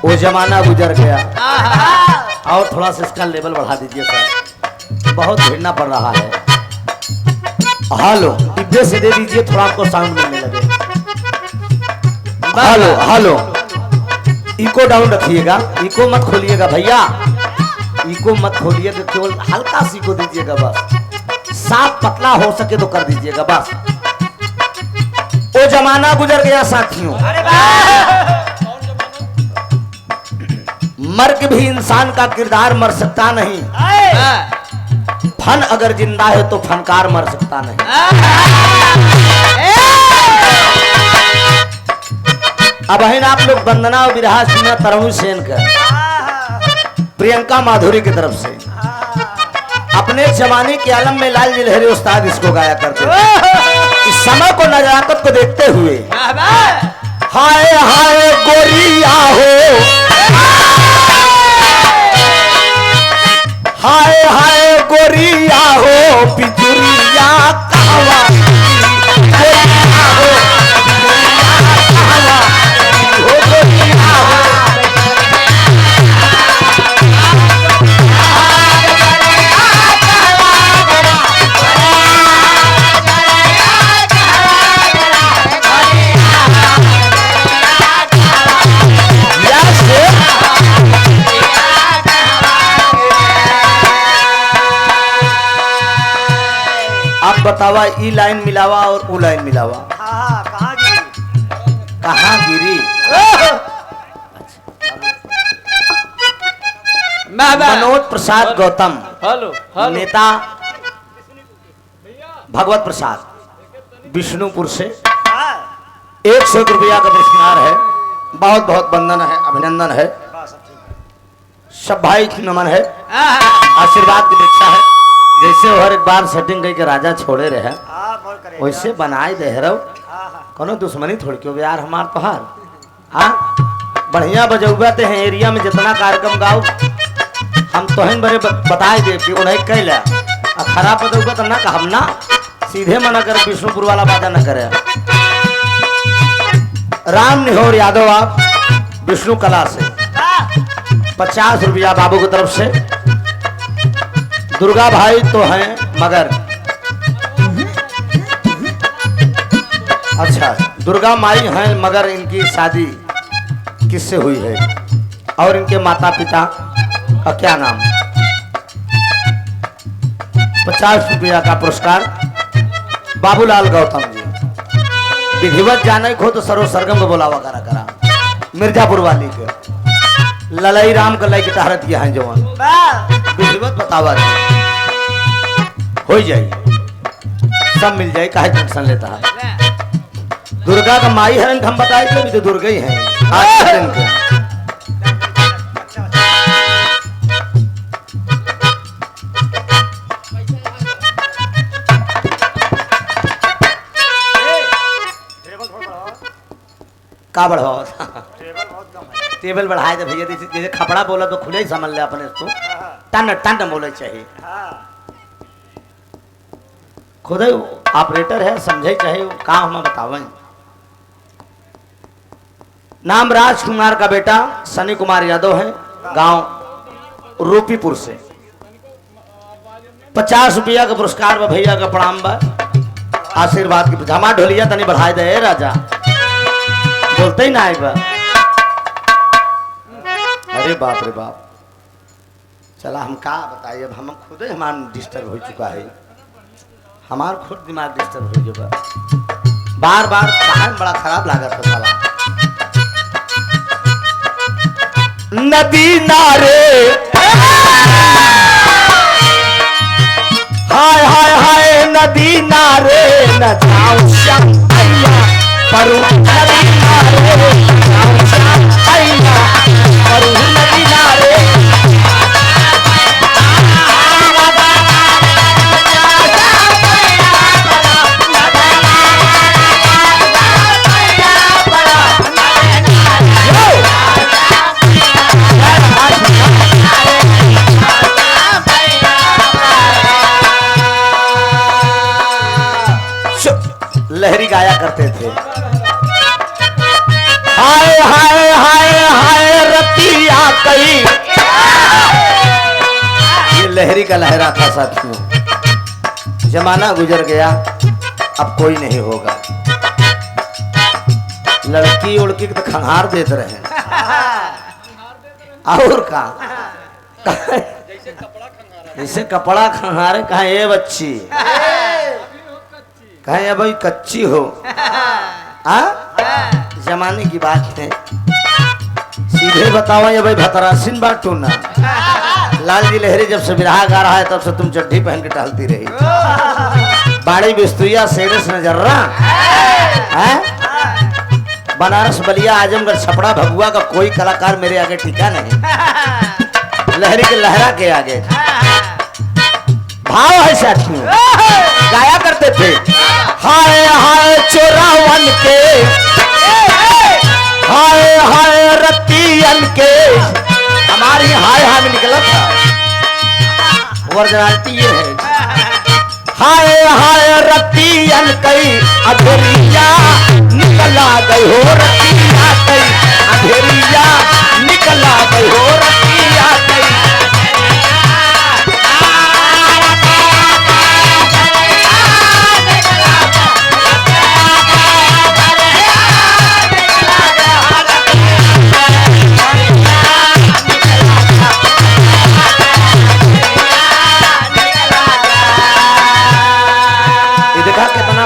वो जमाना गुजर गया। और थोड़ा सा इसका लेवल बढ़ा दीजिए सर, बहुत भिड़ना पड़ रहा है। हेलो डिब्बे से दे दीजिए, थोड़ा आपको साउंड मिलने लगे। हेलो हेलो, इको डाउन रखिएगा, इको मत खोलिएगा भैया, इको मत खोलिएगा, केवल हल्का सी इको दीजिएगा बस, साफ पतला हो सके तो कर दीजिएगा बस। वो जमाना गुजर गया साथियों, मर के भी इंसान का किरदार मर सकता नहीं, फन अगर जिंदा है तो फनकार मर सकता नहीं। अब है आप लोग वंदना और विरहा सुना तरुण सेन का, प्रियंका माधुरी की तरफ से। अपने जमाने के आलम में लाल जी लहरी उस्ताद इसको गाया करते थे। इस समय को नजाकत को देखते हुए, हाय हाय गोरिया हो, हाय हाय गोरिया हो, पिजुरिया कहवा, गोरिया हो, कहवा, हो गोरिया हो। आप बतावा, ई लाइन मिलावा और ऊ लाइन मिलावा, कहाँ गिरी? मनोज प्रसाद गौतम, नेता भगवत प्रसाद, विष्णुपुर से 100 रुपया का पुरस्कार है। बहुत बहुत वंदन है, अभिनंदन है, सब भाई की नमन है, आशीर्वाद की अपेक्षा है। जैसे हर एक बार सेटिंग करके राजा छोड़े रहे वैसे बनाए दे रहो, कोनो दुश्मनी थोड़ी क्यों यार हमार पहाड़। हाँ बढ़िया बजौबते हैं एरिया में, जितना कार्यक्रम गाओ हम तो हैं बड़े बताए दे कि उन्हें कैला, खराब बजौबा तो ना हम ना सीधे मना करे, विष्णुपुर वाला बाजा न करे। राम निहोर यादव आप विष्णु कला से 50 रुपया बाबू की तरफ से। दुर्गा भाई तो हैं मगर, अच्छा दुर्गा माई हैं मगर इनकी शादी किससे हुई है और इनके माता पिता का क्या नाम? 50 रुपया का पुरस्कार बाबूलाल गौतम जी। विधिवत जाने को तो सरो सरगम को बोलावा करा करा, मिर्जापुर वाली के ललाई राम का लाइक टहरत किया है जवान, विधिवत बतावा हो जाए, सब मिल जाए, काहे टेंशन लेता है। दुर्गा का माई है हम बताए थे, तो दुर्गा ही है आज के दिन के। का बढ़ाओ टेबल बढ़ाए थे भैया, जैसे खपड़ा बोला तो खुले ही समझ ले अपने तो, टन टन बोले चाहिए। खुद ही ऑपरेटर है, समझे चाहिए काम हमें बतावें। नाम राजकुमार का बेटा सनी कुमार यादव है, गांव रूपीपुर से। 50 रुपया का पुरस्कार बा भैया का प्रणाम बा, आशीर्वाद की जमा ढोलिया तनी बढ़ाए दे राजा, बोलते ही ना आए बा। अरे बाप रे बाप, चला हम का बताइए, अब हम खुद ही हमारा डिस्टर्ब हो चुका है, हमार खुद दिमाग डिस्टर्ब हो चुका बार बार, कहां बड़ा खराब लागत है साला। नदी नारे हाय हाय हाय, नदी नारे न जाऊं श्याम भैया परू, नदी नारे जाऊं श्याम भैया परू, नदी नारे। लहरी गाया करते थे, हाय हाय हाय हाय रति कई। ये लहरी का लहरा था साथियों। जमाना गुजर गया, अब कोई नहीं होगा। लड़की उड़की तो खंगार देते रहे और का जैसे कपड़ा खंगारे कहे ये बच्ची कहे ये भाई कच्ची हो। जमाने की बात है। सीधे बताओ ये भाई भतरासिन बाटू ना। लाल जी लहरी जब से बिरहा गा रहा है तब से तुम चड्ढी पहन के टहलती रही। बाड़ी बिस्तुया सेरस नजर्रा है। बनारस बलिया आजमगढ़ छपड़ा भगुआ का कोई कलाकार मेरे आगे टिका नहीं। लहरी के लहरा के आगे भाव है साथियों। गाया करते थे हाय हाय चोरावन के, हाय हाय रतियन के। हमारी हाय हाय में निकला था वर्जनालिटी ये है। हाय हाय रतियन कई अधेरिया निकला गई हो। रतिया कई अधेरिया निकला गई हो। रतिया कई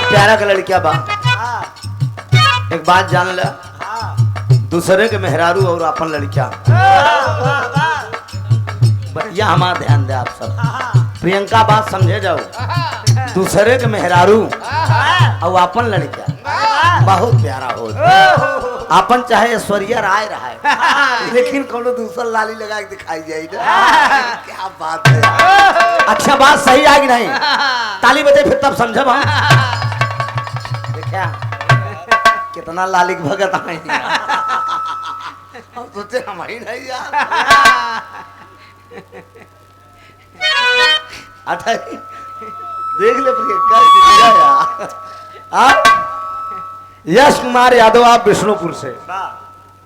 प्यारा का लड़किया बा। एक बात जान ल, दूसरे के मेहरारू और अपन लड़किया बढ़िया हमारा ध्यान दे आप सब। प्रियंका बात समझे जाओ। दूसरे के मेहरारू और अपन लड़किया बहुत प्यारा हो। अपन चाहे ऐश्वर्या राय रहा है लेकिन कोनो दूसरा लाली लगा के दिखाई जाए ना। क्या बात है। अच्छा बात सही आएगी नहीं ताली बजे फिर तब समझब हम। क्या कितना लालिक भगत है। हम सोचे हम ही नहीं यार। अच्छा देख ले प्रियंका यार। यश कुमार यादव आप विष्णुपुर से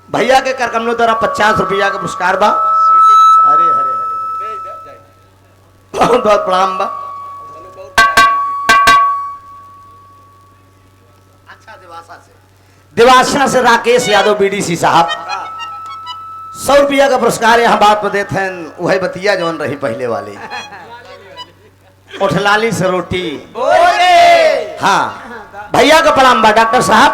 भैया के कर कमलों द्वारा 50 रुपया का पुरस्कार बा। अरे हरे हरे बहुत बहुत प्रणाम बा। देवासना से राकेश यादव बीडीसी साहब 100 रुपया का पुरस्कार यहाँ बात पर देते हैं। वही बतिया जवन रही पहले वाली उठलाली से रोटी। हाँ भैया का प्रणाम बा डॉक्टर साहब।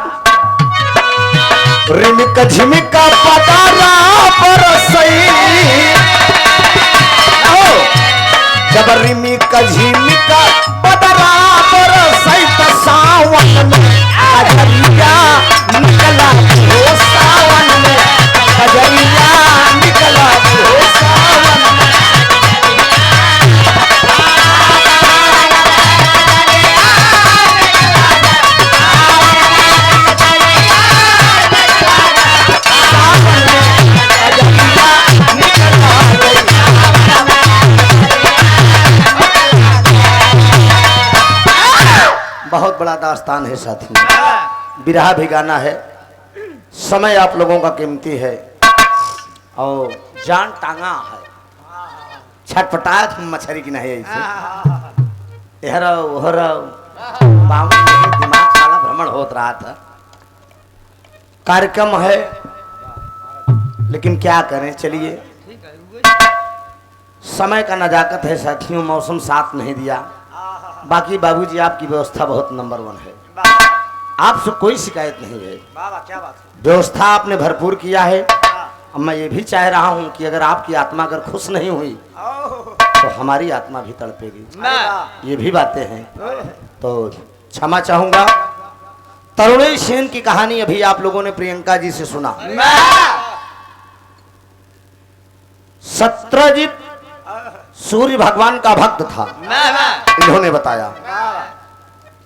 रिमिका झिमिका पतारा पर सही जब रिमिका झिमिका पतारा पर सही तो सावन में कजरिया निकला हो। सावन में कजरिया निकला हो। सावन में बहुत बड़ा दास्तान है साथी। बिरहा भी गाना है। समय आप लोगों का कीमती है और जान टांगा है। छटपटाया तुम मछली की नहीं ऐसे दिमाग सारा भ्रमण होत रहा था। कार्यक्रम है लेकिन क्या करें चलिए। समय का नजाकत है साथियों। मौसम साथ नहीं दिया। बाकी बाबूजी आपकी व्यवस्था बहुत नंबर 1 है। आपसे कोई शिकायत नहीं है। क्या बात है। व्यवस्था आपने भरपूर किया है। अब मैं ये भी चाह रहा हूँ कि अगर आपकी आत्मा अगर खुश नहीं हुई तो हमारी आत्मा भी तड़पेगी। ये भी बातें हैं तो क्षमा चाहूंगा। तरुणी सेन की कहानी अभी आप लोगों ने प्रियंका जी से सुना। सत्यजीत सूर्य भगवान का भक्त था। इन्होंने बताया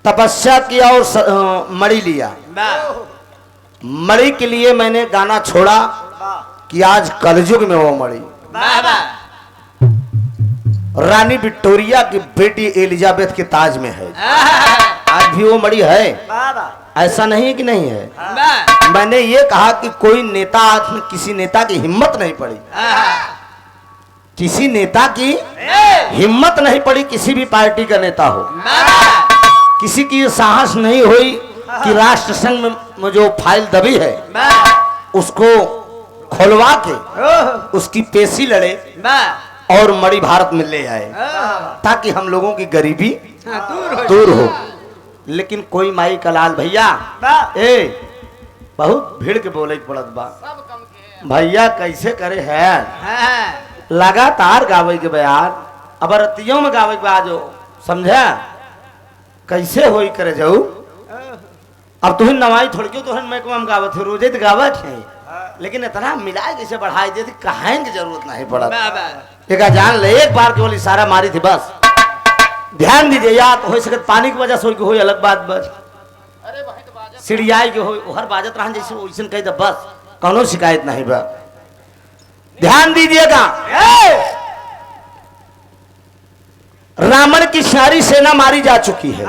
तपस्या किया और मणि लिया। मणि के लिए मैंने गाना छोड़ा कि आज कलयुग में वो मणि रानी विक्टोरिया की बेटी एलिजाबेथ के ताज में है। आज भी वो मणि है। ऐसा नहीं है कि नहीं है। मैंने ये कहा कि कोई नेता किसी नेता की हिम्मत नहीं पड़ी, किसी नेता की हिम्मत नहीं पड़ी, किसी भी पार्टी का नेता हो, किसी की साहस नहीं हुई कि राष्ट्र संघ में जो फाइल दबी है उसको खोलवा के उसकी पेशी लड़े और मणि भारत में ले आए ताकि हम लोगों की गरीबी दूर हो। लेकिन कोई माई का लाल भैया बहुत भीड़ के बोले पड़त बा भैया कैसे करे है लगातार गावे के बयान अब रतियों में गावे के आज समझा कैसे होई करे जाऊ। अब तुहन नवाई थोड़ी क्यों तुहन मैं कम गावत है रोजे तो गावत है लेकिन इतना मिलाए कैसे बढ़ाई दे कहां की जरूरत नहीं पड़ा। एक जान ले एक बार केवल इशारा मारी थी बस ध्यान दीजिए या तो हो सके पानी की वजह से हो अलग बात बस सीढ़ियाई के हो हर बाजत रहा जैसे वैसे कही बस कौनो शिकायत नहीं बा। ध्यान दीजिएगा रावण की सारी सेना मारी जा चुकी है,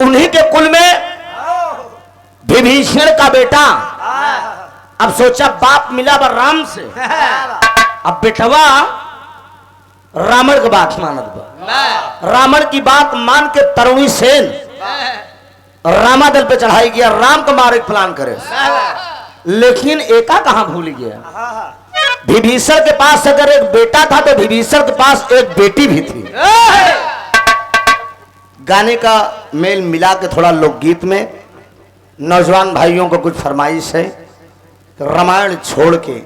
उन्हीं के कुल में विभीषण का बेटा अब सोचा बाप मिला बा राम से, अब बेटवा रावण की बात मानत बा, रावण की बात मान के तरुणी सेन रामादल पे चढ़ाई गया राम को मारे प्लान करे, लेकिन एका कहां भूल गया विभीषण के पास अगर एक बेटा था तो विभीषण के पास एक बेटी भी थी। गाने का मेल मिला के थोड़ा लोकगीत में नौजवान भाइयों को कुछ फरमाइश है रामायण छोड़ के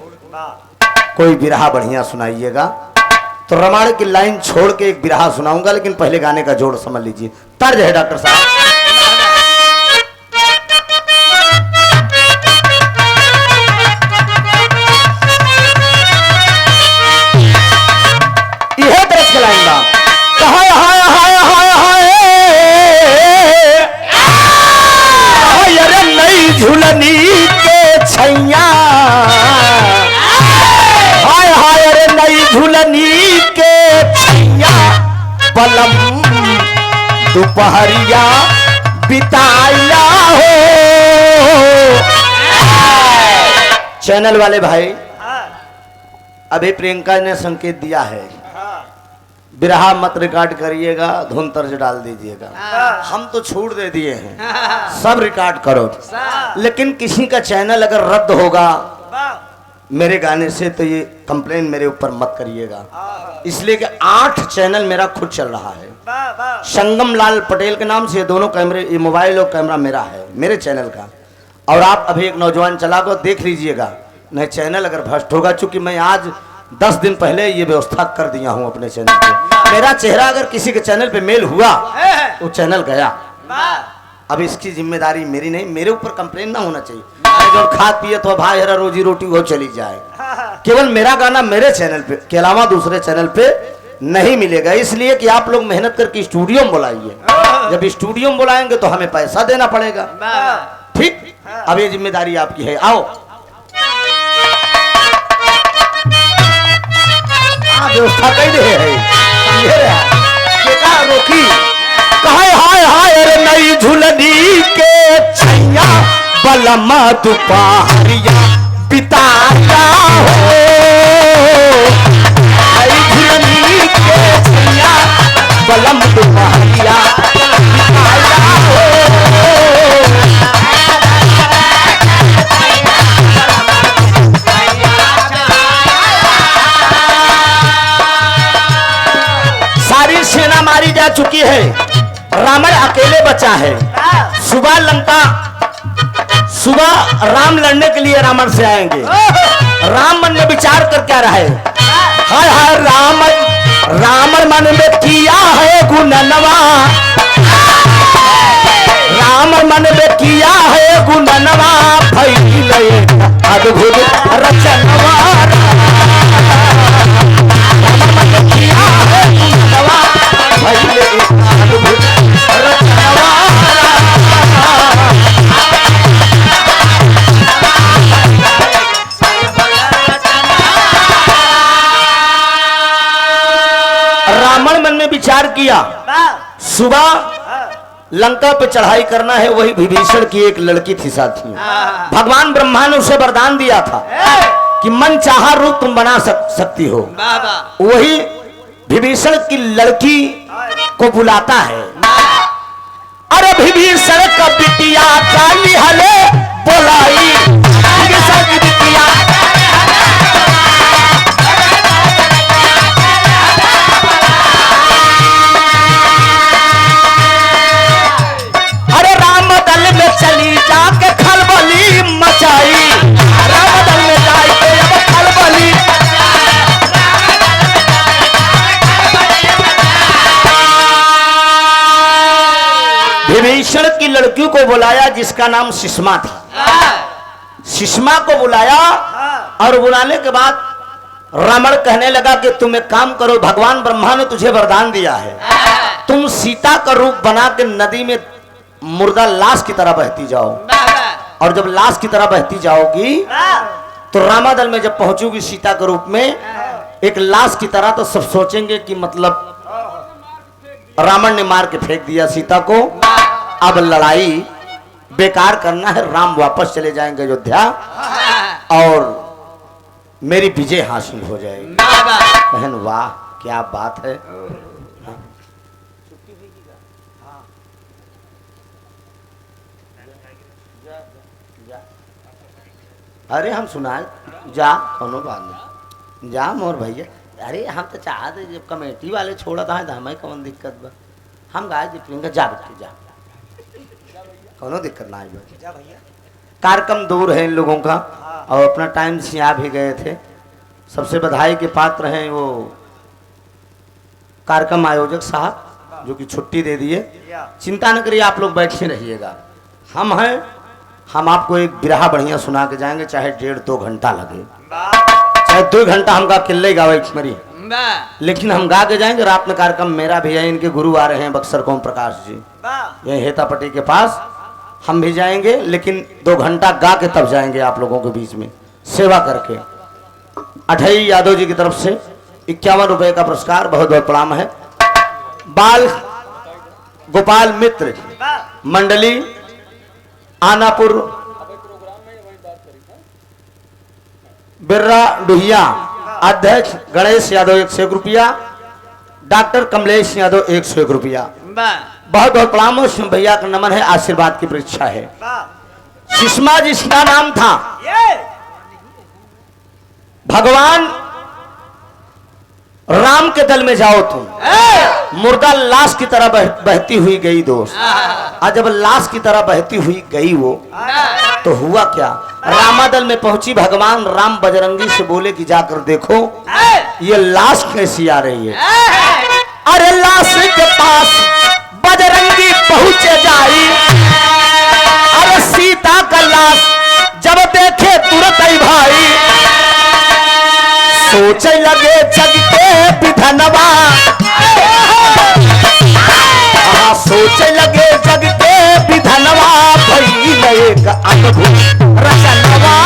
कोई बिरहा बढ़िया सुनाइएगा तो रामायण की लाइन छोड़ के एक बिरहा सुनाऊंगा लेकिन पहले गाने का जोड़ समझ लीजिए। तर्ज है डॉक्टर साहब यह तरस के लाइन बा हाय हाय हाय हाय हाय अरे नई झुलनी के छैया हाय हाय अरे नई झुलनी के छैया पलम दोपहरिया बिताया हो। चैनल वाले भाई अभी प्रियंका ने संकेत दिया है बिरहा मत रिकॉर्ड करिएगा धुन तर्ज डाल दीजिएगा, हम तो छूट दे दिए हैं सब रिकॉर्ड करो, लेकिन किसी का चैनल अगर रद्द होगा मेरे गाने से तो ये कंप्लेन मेरे ऊपर मत करिएगा, इसलिए कि 8 चैनल मेरा खुद चल रहा है संगम लाल पटेल के नाम से, दोनों कैमरे ये मोबाइल और कैमरा मेरा है मेरे चैनल का, और आप अभी एक नौजवान चला को देख लीजिएगा नहीं चैनल अगर भ्रष्ट होगा, चूंकि मैं आज 10 दिन पहले ये व्यवस्था कर दिया हूं अपने चैनल पे, मेरा चेहरा अगर किसी के चैनल पे मेल हुआ वो चैनल गया, अब इसकी जिम्मेदारी मेरी नहीं, मेरे ऊपर कंप्लेन ना होना चाहिए, जो खा पिए तो भाई हरा रोजी रोटी वो चली जाए, केवल मेरा गाना मेरे चैनल पे के अलावा दूसरे चैनल पे नहीं मिलेगा, इसलिए कि आप लोग मेहनत करके स्टूडियो में बुलाइए, जब स्टूडियो में बुलाएंगे तो हमें पैसा देना पड़ेगा, ठीक। अब ये जिम्मेदारी आपकी है, आओ व्यवस्था कई दे है रोकी हाय हाय हाय अरे नई झुलनी के छैया बलमा दोपहरिया बिताया हो, नई झुलनी के छैया बलम दोपहरिया बिताया हो। सेना मारी जा चुकी है, रावण अकेले बचा है, सुबह राम लड़ने के लिए रावण से आएंगे, राम मन में विचार कर क्या रहा है हाय हाय रावण मन में किया है गुणनवा, रावण मन में किया है गुणनवा फैले अद्भुत रचनवा, रावण मन में किया है गुणनवा फैले अद्भुत रचनवा। रावण मन में विचार किया सुबह लंका पे चढ़ाई करना है, वही विभीषण की एक लड़की थी साथी। भगवान ब्रह्मा ने उसे वरदान दिया था कि मन चाहा रूप तुम बना सकती हो। वही विभीषण की लड़की को बुलाता है। अरे विभीषण का बिटिया काली हले बोलाई, विभीषण की बिटिया अरे राम दल में चली जाके खलबली मचाई, राम दल में जाके अब खलबली विभीषण की लड़की को बुलाया जिसका नाम सुषमा था। सुषमा को बुलाया और बुलाने के बाद रावण कहने लगा कि तुम एक काम करो, भगवान ब्रह्मा ने तुझे वरदान दिया है, तुम सीता का रूप बना के नदी में मुर्दा लाश की तरह बहती जाओ, और जब लाश की तरह बहती जाओगी तो रामादल में जब पहुंचोगी सीता के रूप में एक लाश की तरह, तो सब सोचेंगे कि मतलब रावण ने मार के फेंक दिया सीता को, अब लड़ाई बेकार करना है, राम वापस चले जाएंगे अयोध्या और मेरी विजय हासिल हो जाएगी। बहन वाह क्या बात है। अरे हम सुनाए जा, कोनो बात नहीं, जा मोर भैया। अरे हम तो चाहते जब कमेटी वाले छोड़ा था तो हमें कौन दिक्कत बा, हम गाय जितेंगे, जा बेटे जा, कोनो दिक्कत ना है भैया। कार्यक्रम दूर है इन लोगों का और अपना टाइम से यहाँ भी गए थे। सबसे बधाई के पात्र हैं वो कार्यक्रम आयोजक साहब जो कि छुट्टी दे दिए। चिंता न करिए, आप लोग बैठे रहिएगा, हम हैं, हम आपको एक बिरहा बढ़िया सुना के जाएंगे, चाहे 1.5-2 घंटा लगे, चाहे 2 घंटा हम गा किल्ले गावे मरी, लेकिन हम गा के जाएंगे। रात में कार्यक्रम मेरा भी है, इनके गुरु आ रहे हैं बक्सर ओम प्रकाश जी, यही हेतापट्टी के पास, हम भी जाएंगे, लेकिन 2 घंटा गा के तब जाएंगे आप लोगों के बीच में सेवा करके। अठई यादव जी की तरफ से 51 रुपए का पुरस्कार, बहुत बहुत प्रणाम है। बाल गोपाल मित्र मंडली आनापुर बिर्रा डुहिया, अध्यक्ष गणेश यादव 101 रुपया, डॉक्टर कमलेश यादव 101 रुपया। बहुत बहुत प्रणाम हो, भैया का नमन है, आशीर्वाद की परीक्षा है। सुषमा जिसका नाम था, भगवान राम के दल में जाओ तुम, मुर्दा लाश की तरह बहती हुई गई दोस्त। आज जब लाश की तरह बहती हुई गई वो, तो हुआ क्या, रामादल में पहुंची, भगवान राम बजरंगी से बोले कि जाकर देखो ये लाश कैसी आ रही है। अरे लाश के पास बजरंगी पहुंचे जाई, अरे सीता का लाश जब देखे तुरंत ही भाई, सोचे लगे जग के विधनवा, सोचे लगे जग के विधनवा, भई एक अद्भुत रचनवा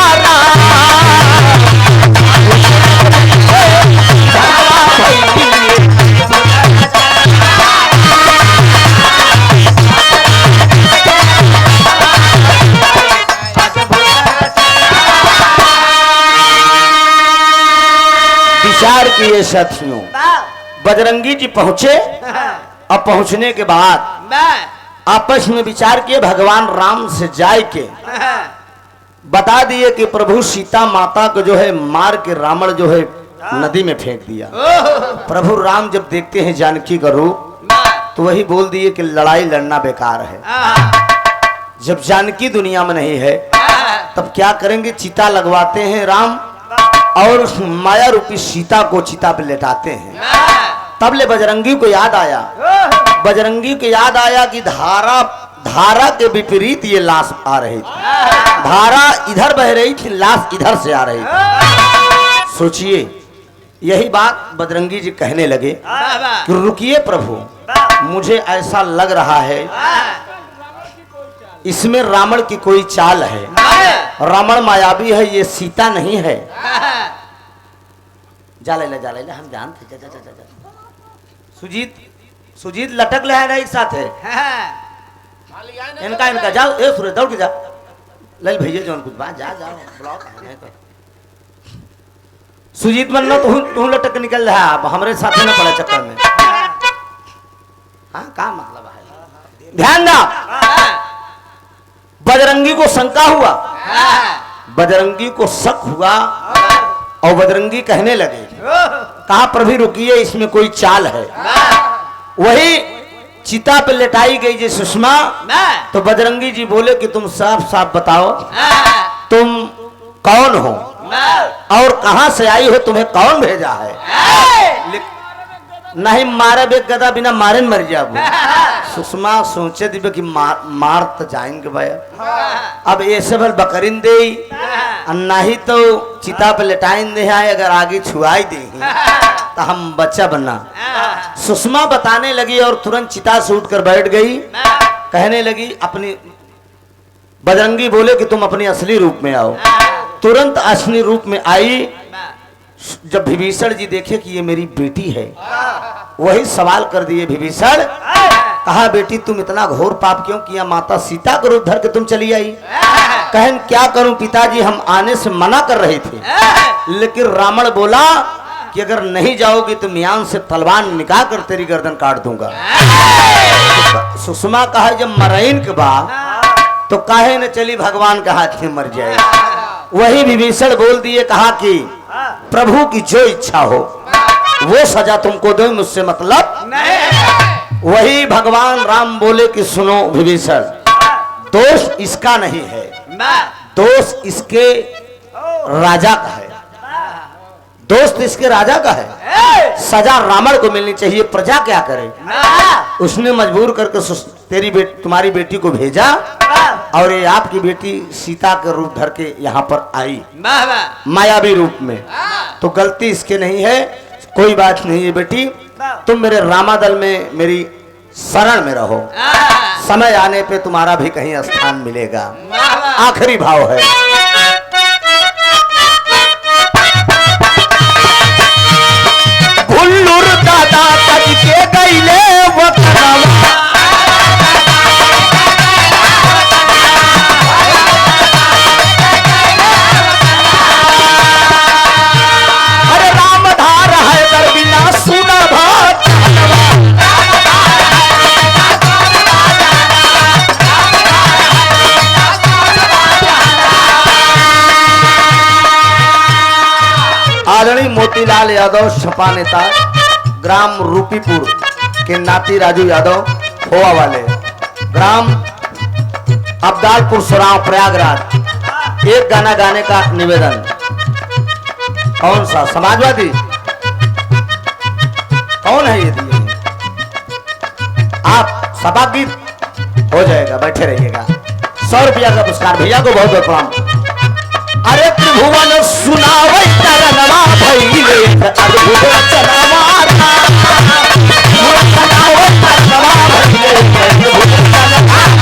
विचार किए साथियों। बजरंगी जी पहुंचे, अब पहुंचने के बाद आपस में विचार किए, भगवान राम से जाए के बता दिए कि प्रभु सीता माता को जो है मार के रावण जो है नदी में फेंक दिया। प्रभु राम जब देखते हैं जानकी का रूप, तो वही बोल दिए कि लड़ाई लड़ना बेकार है, जब जानकी दुनिया में नहीं है तब क्या करेंगे, चिता लगवाते हैं राम और उस माया रूपी सीता को चिता पे लेटाते हैं। तब ले बजरंगी को याद आया, बजरंगी को याद आया कि धारा के विपरीत ये लाश आ रही थी, धारा इधर बह रही थी, लाश इधर से आ रही थी। सोचिए, यही बात बजरंगी जी कहने लगे कि रुकिए प्रभु, मुझे ऐसा लग रहा है इसमें रावण की कोई चाल है, रावण मायावी है, ये सीता नहीं है। जा ले हम जानते। सुजीत सुजीत लटक ले है ना एक साथ है इनका जाओ ए सूरज दौड़ के जा लल भैया जौन कुछ बात जा जाओ ब्लॉक है तो सुजीत बनना तू लटक निकल रहा अब हमारे साथ ना पड़ा चक्कर में हाँ का मतलब है ध्यान दा बजरंगी को शंका हुआ बजरंगी को शक हुआ और बजरंगी कहने लगे कहा प्रभु रुकिए इसमें कोई चाल है वही चिता पे लेटाई गई जी सुषमा तो बजरंगी जी बोले कि तुम साफ साफ बताओ तुम कौन हो और कहां से आई हो तुम्हें कौन भेजा है नहीं मारे बे गदा बिना मारे मर जाओ सुषमा सोचे दिबे कि मार तो जाएंगे भैया अब ऐसे भल बकरीन दे नहीं तो चिता पे लेटाइन दे आए अगर आगे छुआई दे तो हम बच्चा बनना सुषमा बताने लगी और तुरंत चिता से उठकर बैठ गई कहने लगी अपनी बजरंगी बोले कि तुम अपने असली रूप में आओ तुरंत असली रूप में आई जब विभीषण जी देखे कि ये मेरी बेटी है वही सवाल कर दिए विभीषण कहा बेटी तुम इतना घोर पाप क्यों किया माता सीता को रूप धर के तुम चली आई कहन क्या करूं पिताजी हम आने से मना कर रहे थे लेकिन रावण बोला कि अगर नहीं जाओगी तो म्यान से तलवार निकाल कर तेरी गर्दन काट दूंगा सुषमा कहा जब मरइन के बाद तो काहे न चली भगवान के हाथ में मर जाए वही विभीषण बोल दिए कहा कि प्रभु की जो इच्छा हो वो सजा तुमको दो मुझसे मतलब नहीं। वही भगवान राम बोले कि सुनो विभीषण दोष इसका नहीं है दोष इसके राजा का है दोस्त इसके राजा का है सजा रावण को मिलनी चाहिए प्रजा क्या करे उसने मजबूर करके तुम्हारी बेटी को भेजा और ये आपकी बेटी सीता के रूप धर के यहाँ पर आई मायावी रूप में तो गलती इसके नहीं है कोई बात नहीं है बेटी तुम मेरे रामादल में मेरी शरण में रहो समय आने पे तुम्हारा भी कहीं स्थान मिलेगा आखिरी भाव है हुल्लुर दादा तज के गईले अरे रामधार है कर बिना सुना भात आदरणीय मोतीलाल यादव सपा नेता ग्राम रूपीपुर के नाती राजू यादव खोवा वाले ग्राम अब्दालपुर सराव प्रयागराज एक गाना गाने का निवेदन कौन सा समाजवादी कौन है ये दिए आप सभा गीत हो जाएगा बैठे रहिएगा 100 रुपया का पुरस्कार भैया को बहुत बहुत प्रणाम अरे त्रिभुवन सुनावे तरनवा भइले अद्भुत रचनावा सुनावे तरनवा भइले अद्भुत रचनावा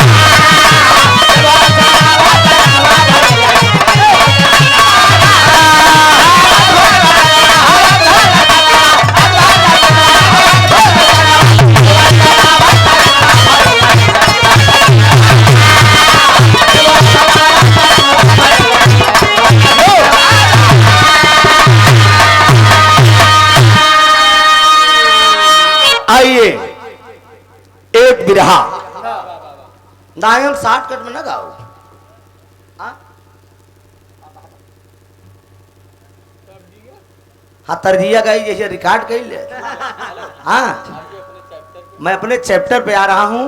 आइए एक बिरहा नायम 60 कट में ना गाओ हाँ तरजिया गाई जैसे रिकॉर्ड कर ले हाँ मैं अपने चैप्टर पे आ रहा हूँ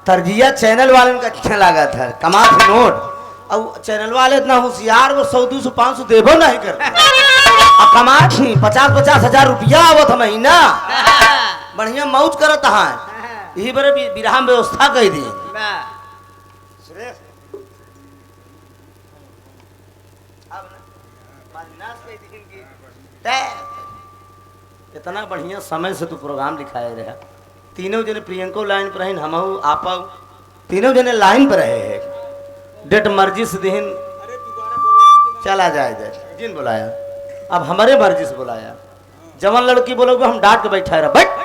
तरजिया चैनल वाले का अच्छा लगा था कमा नोट अब चैनल वाले इतना होशियार वो 100 200 500 देवो नहीं करते कमा 50-50 हजार रुपया आवत महीना बढ़िया मौज करत है यही बड़े विराह में व्यवस्था कह दी इतना बढ़िया समय से तू प्रोग्राम लिखाए रहा तीनों जने प्रियंको लाइन पर रहे हम आप तीनों जने लाइन पर रहे हैं डेट मर्जी से दिन चला जाए जिन बुलाया अब हमारे मर्जी से बुलाया जवान लड़की बोलोगे हम डांट के बैठा रहा बैठ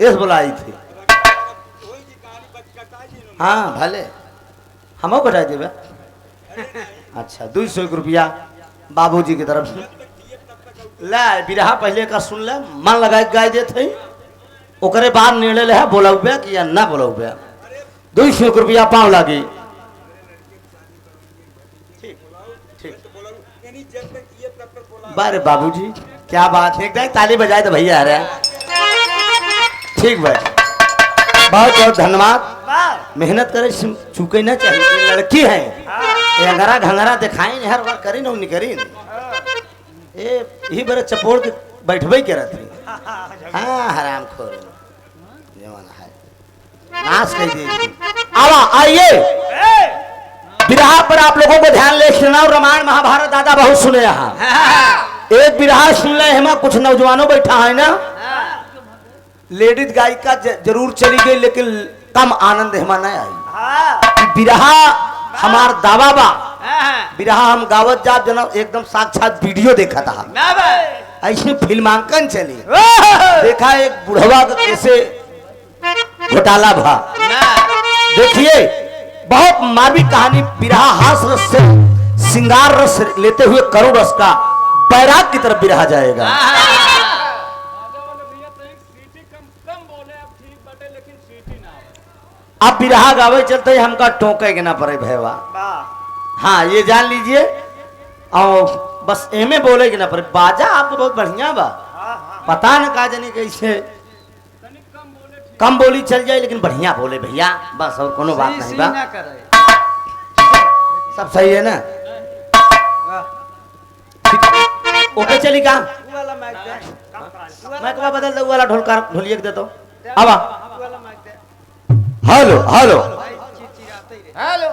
इस बुलाई थी। हाँ भले हम कटा देवे। अच्छा 200 रुपया बाबूजी की तरफ से ले बिरहा पहले का सुन ले मन लगा गाय देते ओकरे बाद निर्णय ले बोला कि या ना बोला 200 रुपया पाँव लागी। बारे बाबूजी क्या बात है एकदम ताली बजाए तो भैया आ रहा है। ठीक भाई बहुत बहुत धन्यवाद। मेहनत करे चूके ना चाहिए लड़की है ये अंगरा घंगरा दिखाई नहीं हर बार करी ना करी ये यही बड़े चपोड़ के बैठबे के रहती। हाँ हराम खोर है नाश कर दी। आवा आइए बिरहा पर आप लोगों को ध्यान ले सुना। रामायण महाभारत दादा बहुत सुने यहाँ एक बिरहा सुन ले हम कुछ नौजवानों बैठा है ना लेडीज गायिका जरूर चली गई लेकिन कम आनंद हमा नहीं आई। बिरहा हमार दावा बा बिरहा हम गावत जात जना एकदम साक्षात वीडियो देखा था ऐसे फिल्मांकन चली देखा एक बुढ़वा का कैसे घोटाला भा। देखिए बहुत मार्मिक कहानी बिरहा हास रस से श्रृंगार रस लेते हुए करोड़ रस का बैराग की तरफ बिरहा जाएगा। अब बिरहा गावे चलते हमका टोके के ना पड़े भैया। हाँ ये जान लीजिए और बस एमे बोले के ना पड़े। बाजा आपको बहुत बढ़िया बा पता न का जानी कैसे कम बोली चल जाए लेकिन बढ़िया बोले भैया बस और कोनो बात नहीं बा। सब सही है ना ओके चली का मैं कब बदल दो वाला ढोलिया दे दो। अब हेलो हेलो हेलो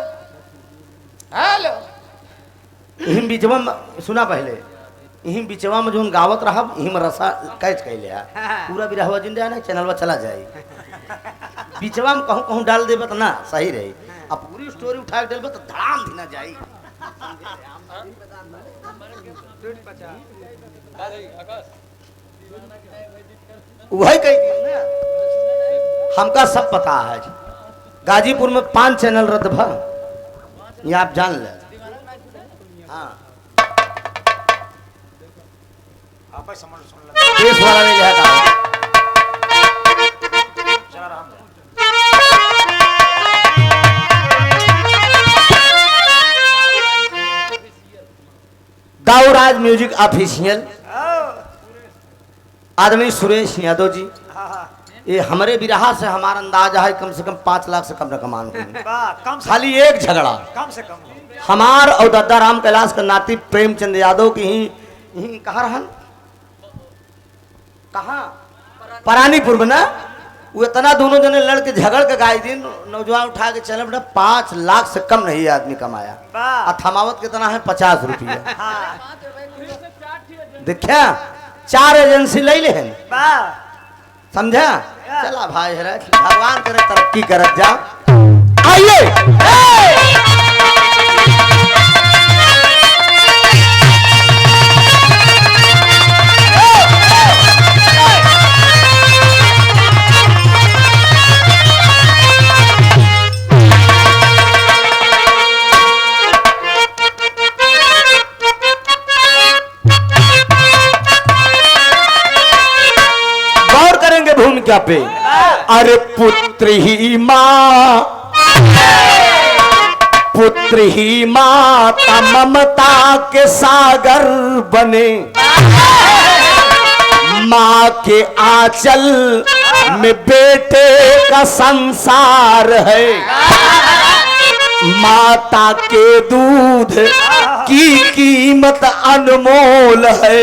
हेलो इहिम बिचवा सुना पहले इहिम बिचवा में जोन गावत रहा इहिम रसा कैच कैले पूरा बिरहवा जिंदा नहीं चैनलवा चला जाए बिचवा में कहूँ कहूँ डाल देबे तो ना सही रही अब पूरी स्टोरी उठा के डालबे तो धड़ाम भी ना जाई। वही कही हमका सब पता है गाजीपुर में 5 चैनल रद्द भा ये आप जान ले। हाँ देश वाला ने लिया था दाऊराज म्यूजिक ऑफिशियल आदमी सुरेश यादव जी ये हमारे बिरहा से हमारा अंदाजा है कम से कम 5 लाख से कम रकमान खाली एक झगड़ा कम से कम हमार और दादा राम कैलाश का नाती प्रेमचंद यादव की ही कहा रहन कहा परानीपुर में ना वो इतना दोनों जने लड़के झगड़ के गाय दिन नौजवान उठा के चले बेटा 5 लाख से कम नहीं आदमी कमाया और थमावत कितना है 50 रुपया। देखा 4 एजेंसी ले ले समझा चला भाई भगवान करे तरक्की करत जा। आइए भूमिका पे अरे पुत्र ही माता ममता के सागर बने माँ के आंचल में बेटे का संसार है माता के दूध की कीमत अनमोल है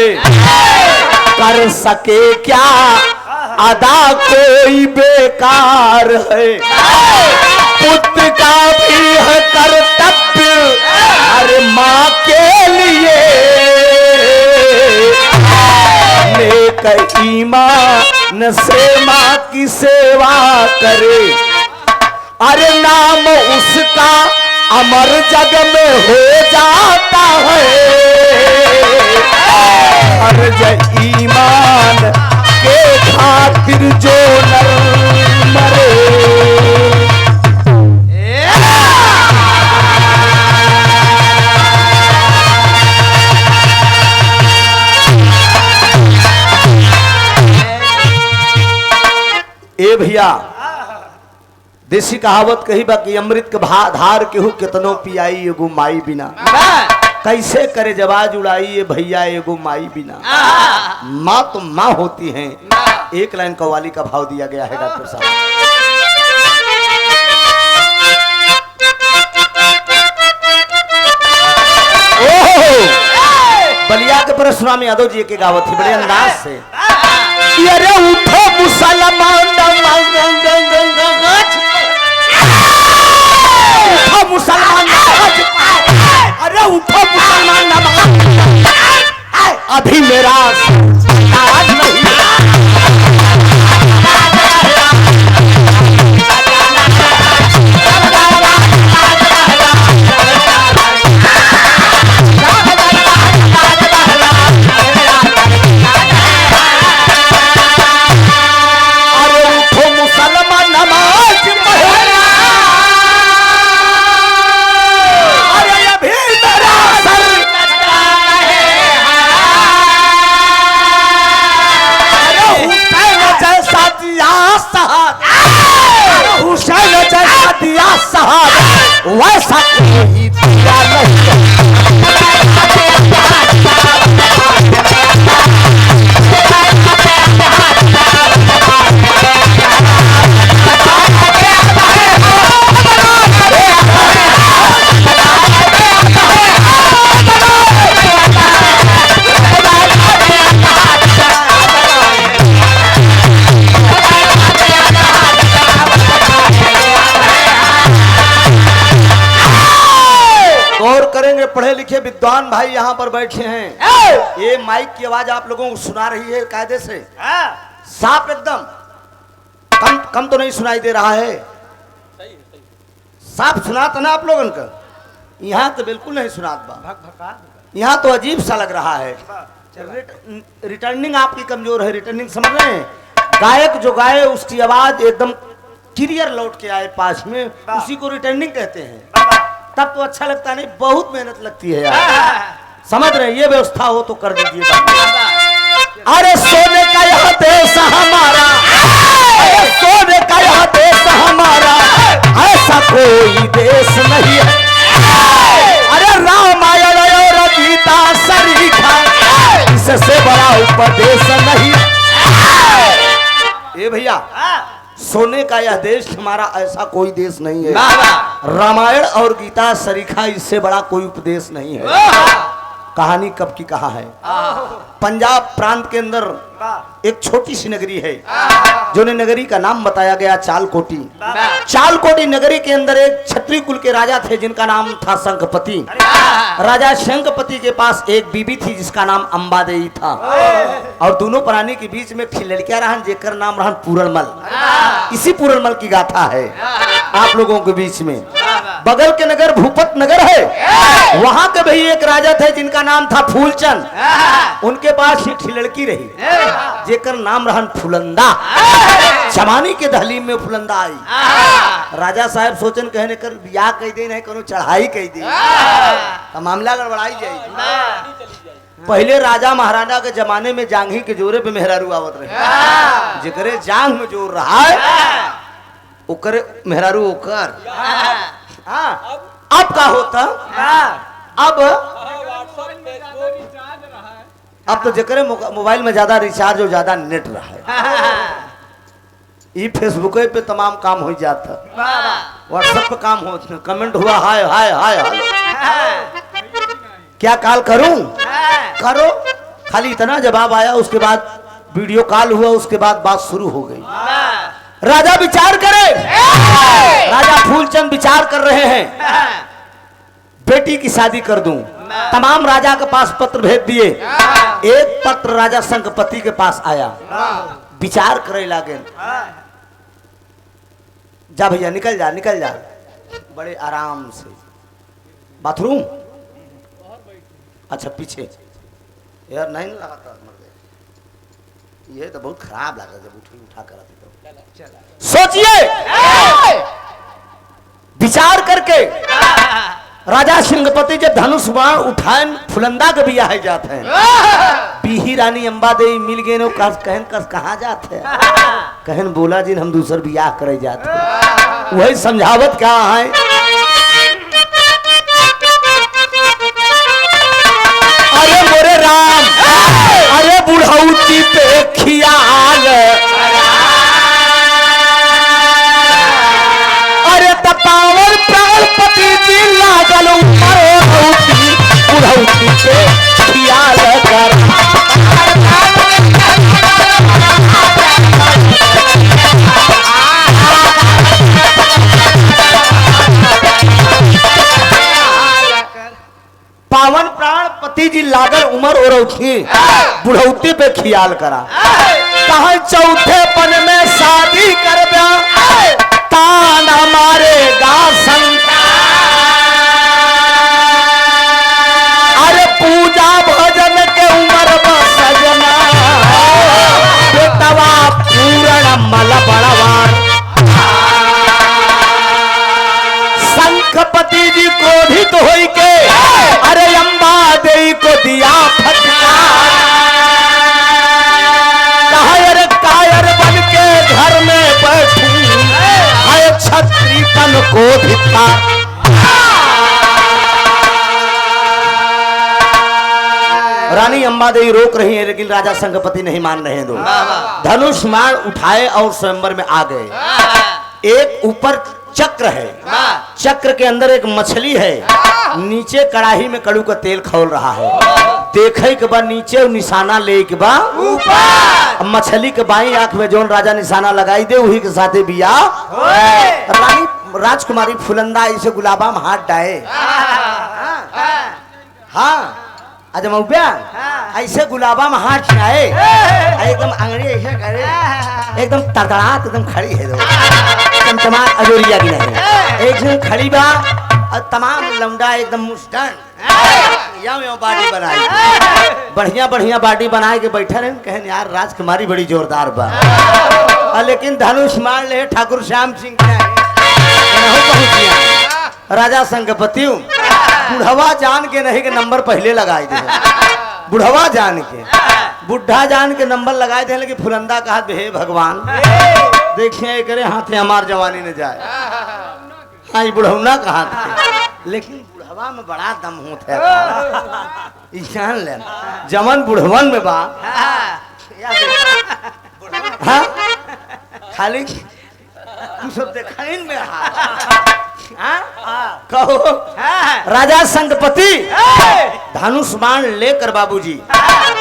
कर सके क्या अदा कोई बेकार है पुत्र का भी है कर्तव्य अरे माँ के लिए नेक ईमान से माँ की सेवा करे अरे नाम उसका अमर जग में हो जाता है हर ईमान के खातिर जो नर मरे, ए भैया देसी कहावत कही बा कि अमृत के धार केहू कितनो पियाई एगो माई बिना, कैसे करे जवाज उड़ाई ये भैया एगो माई बिना। माँ तो माँ होती हैं। एक लाइन कव्वाली का भाव दिया गया है डॉक्टर साहब। बलिया के परशुराम यादव जी के गावत थी बड़े अंदाज से। अरे उठो मुसलमान, उठो मुसलमान, अरे उठो मुसलमान, अभी मेरा आज नहीं। वैसा कोई दिया नहीं। करेंगे पढ़े लिखे विद्वान भाई यहाँ पर बैठे हैं। ये माइक की आवाज आप लोगों को सुना रही है कायदे से, साफ एकदम, कम तो नहीं सुनाई दे रहा है? साफ सुनाता ना आप लोगों का? यहाँ तो बिल्कुल नहीं सुनात बा, यहाँ तो अजीब सा लग रहा है। रिटर्निंग आपकी कमजोर है। रिटर्निंग समझ रहे हैं? गायक जो गाए उसकी आवाज एकदम क्लियर लौट के आए पास में, उसी को रिटर्निंग कहते हैं। तब तो अच्छा लगता नहीं, बहुत मेहनत लगती है यार। समझ रहे हैं? ये व्यवस्था हो तो कर दीजिए। अरे सोने का यह देश हमारा, अरे सोने का यह देश हमारा, ऐसा कोई देश नहीं है। अरे रामायण और गीता सरीखा, इससे बड़ा उपदेश नहीं। ये भैया सोने का यह देश हमारा, ऐसा कोई देश नहीं है। रामायण और गीता सरीखा, इससे बड़ा कोई उपदेश नहीं है। कहानी कब की कहा है? पंजाब प्रांत के अंदर एक छोटी सी नगरी है, जो नगरी का नाम बताया गया चालकोटी। चालकोटी नगरी के अंदर एक क्षत्रिय कुल के राजा थे जिनका नाम था शंखपति। राजा शंखपति के पास एक बीबी थी जिसका नाम अंबादेवी था, और दोनों प्राणी के बीच में फिर लड़कियां रहन जेकर नाम रहन पूरणमल। इसी पूरणमल की गाथा है आप लोगों के बीच में। बगल के नगर भूपत नगर है, वहां के भी एक राजा थे जिनका नाम था फूलचंद। उनके पास एक लड़की रही जेकर नाम रहन फुलंदा। जमानी के दहलीम में फुलंदा आई। राजा साहब सोचन कहने कर बियाह कह दे नहीं कोनो चढ़ाई कह दे तो मामला गड़बड़ाई जाएगी। पहले राजा महाराजा के जमाने में जांघी के जोरे पे मेहरारू आवत रहे, जेकरे जांघ में जोर रहा है ओकरे मेहरारू ओकर। अब का होता? अब तो जकरे मोबाइल में ज्यादा रिचार्ज और ज्यादा नेट रहा है, ये फेसबुक पे तमाम काम हो जाता, व्हाट्सएप पे काम हो, कमेंट हुआ हाय हाय हाय हाय, क्या कॉल करूं? करो, खाली इतना जवाब आया, उसके बाद वीडियो कॉल हुआ, उसके बाद बात शुरू हो गई। राजा विचार करे, राजा फूलचंद विचार कर रहे हैं बेटी की शादी कर दूं। तमाम राजा के पास पत्र भेज दिए। एक पत्र राजा शंखपति के पास आया, विचार करे लागे, जा भैया निकल जा निकल जा, बड़े आराम से। बाथरूम अच्छा पीछे यार नहीं लगाता, ये तो बहुत खराब लगा जब उठा कर चला सोचिए विचार करके राजा सिंहपति जब धनुष बाण उठाए फुलंदा के बिया है जाते हैं पीही रानी अंबा देवी मिल गए नो कहन कस कहाँ जाते हैं कहन बोला जी हम दूसर बियाह करे जाते हैं वही समझावत क्या है अरे मोरे राम अरे बुढ़ौती पे खियाल अरे तपावर प्राणपति जी लागल बुढ़ौती पे खियाल कर पावन प्राण पति जी लागल उमर और उठी बुढ़ौती पे खियाल करा कहा चौथे पन में शादी कर तान हमारे गासन अरे पूजा भजन के उमर सजना बेटवा पूर्ण मल बड़वान शंखपति जी क्रोधित होई के अरे अम्बा देवी को दिया फटकार कहा अरे कायर बन के घर में बैठू है छत्री तन को धिक्का रानी अम्बा देवी रोक रही है लेकिन राजा शंखपति नहीं मान रहे दो धनुष बाण उठाए और स्वयंवर में आ गए एक ऊपर चक्र है चक्र के अंदर एक मछली है नीचे कड़ाही में कड़ू का तेल खौल रहा है देखे के बाद नीचे निशाना ले के बाद ऊपर मछली के बाई आंख में जोन राजा निशाना लगाई दे वही के साथे बिया रानी राजकुमारी फुलंदा इसे गुलाबा में हाथ डाए हाँ आज मऊप्या ऐसे गुलाबा में हाथ डाए एकदम अंगड़ी ऐसे करे एकदम तड़तड़ात एकदम खड़ी है तमाम अजोरिया की नहीं एक खड़ी बा और तमाम लौंडा एकदम मुस्टन बाडी बनाई बढ़िया बढ़िया बाडी बनाए के बैठे रहे कहन यार राजकुमारी बड़ी जोरदार बा लेकिन धनुष मार ले ठाकुर श्याम सिंह राजा शंखपति बुढ़वा जान के नहीं के नंबर पहले लगाए दे बुढ़वा जान के बुढ़ा जान के नंबर लगाए थे लेकिन फुलंदा कहा हे भगवान देखिए करे हाथे हमार जवानी न जाए हाँ ये बुढ़ौना कहा थे लेकिन बुढ़वा में बड़ा दम होता है जान ले जमन बुढ़वन में बा हाँ खाली तू सब देखा में कहो राजा शंखपति धनुष बाण लेकर बाबूजी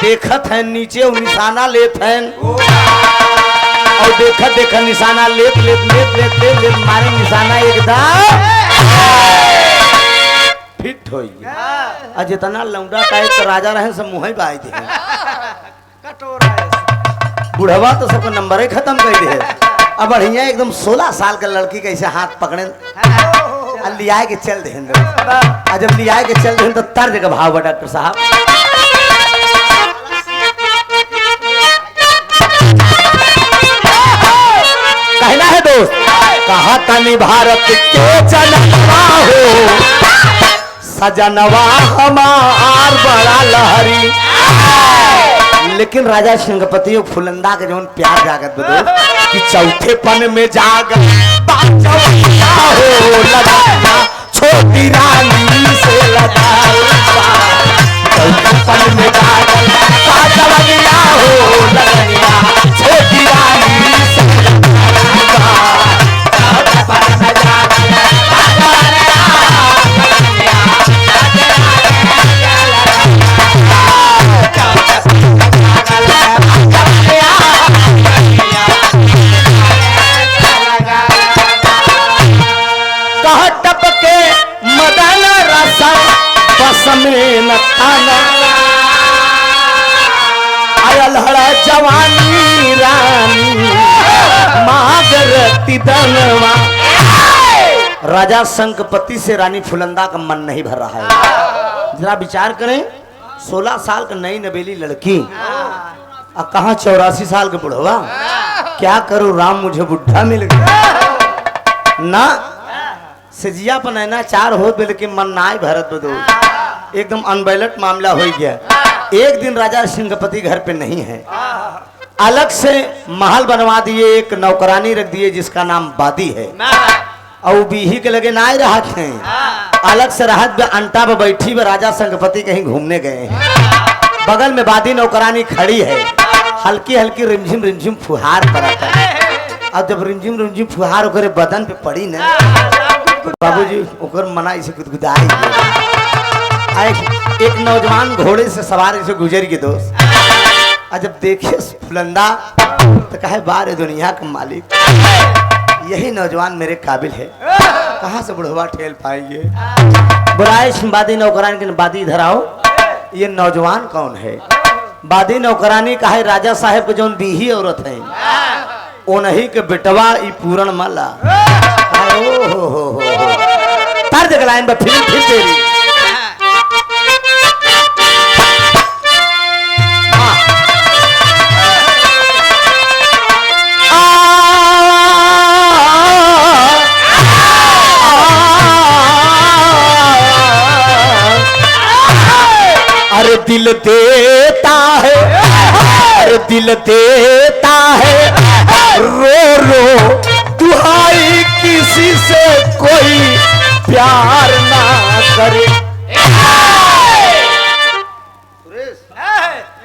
देखत है नीचे निशाना लेत है और देखत देखत निशाना लेत लेत लेत लेत लेत लेत मारे निशाना एकदम फिट हो गया जितना लौंडा टाइप का राजा रहे सब मुँह बाई दे बुढ़वा तो सबका नंबर ही खत्म कर दे अब बढ़िया एकदम 16 साल का लड़की कैसे हाथ पकड़े लिया के चल दे जब लिया के चल दे तो तर्ज का भाव डॉक्टर साहब कहना है दोस्त कहा तनी भारत के जनवा हो सजनवा हमार बड़ा लहरी लेकिन राजा शंखपति फुलंदा के जौन प्यार जागत बदो कि चौथे पन में जाग हो लगा छोटी रानी से लगा चौथे पन में जाग हो लगा छोटी रानी से जवानी रानी मागरती दनवा राजा शंखपति से रानी फुलंदा का मन नहीं भर रहा है जरा विचार करें 16 साल का नई नवेली लड़की कहाँ 84 साल के बुढ़वा, क्या करूं राम मुझे बुढ़ा मिल गया ना। सजिया पनैना 4 हो लेकिन मन ना भरत बदो, एकदम अनबैलेंस मामला हो गया। एक दिन राजा सिंहपति घर पे नहीं है, अलग से महल बनवा दिए, एक नौकरानी रख दिए जिसका नाम बादी है, और बीही के लगे ना रहा थे, अलग से राहत अंटा पे बैठी व राजा सिंहपति कहीं घूमने गए हैं। बगल में बादी नौकरानी खड़ी है, हल्की हल्की रिमझिम फुहार पड़ता है। अब जब रिमझिम फुहार ओकरे बदन पे पड़ी ना, बाबूजी ओकर मना इसे गुदगुदाई। एक नौजवान घोड़े से सवार से गुजर के दोस्त, और जब देखे फुलंदा तो कहे बारे दुनिया का मालिक, यही नौजवान मेरे काबिल है, कहाँ से बुढ़वा ठेल पाएंगे। बुलाए बादी नौकरानी के, बादी इधर आओ, ये नौजवान कौन है। बादी नौकरानी कहे राजा साहब के जो बीही औरत है उन्हीं के बेटवा ई पूरन माला। हो तार देख लाइन फिर तेरी अरे दिल देता है, अरे दिल देता है, रो रो दुहाई किसी से कोई प्यार ना करे।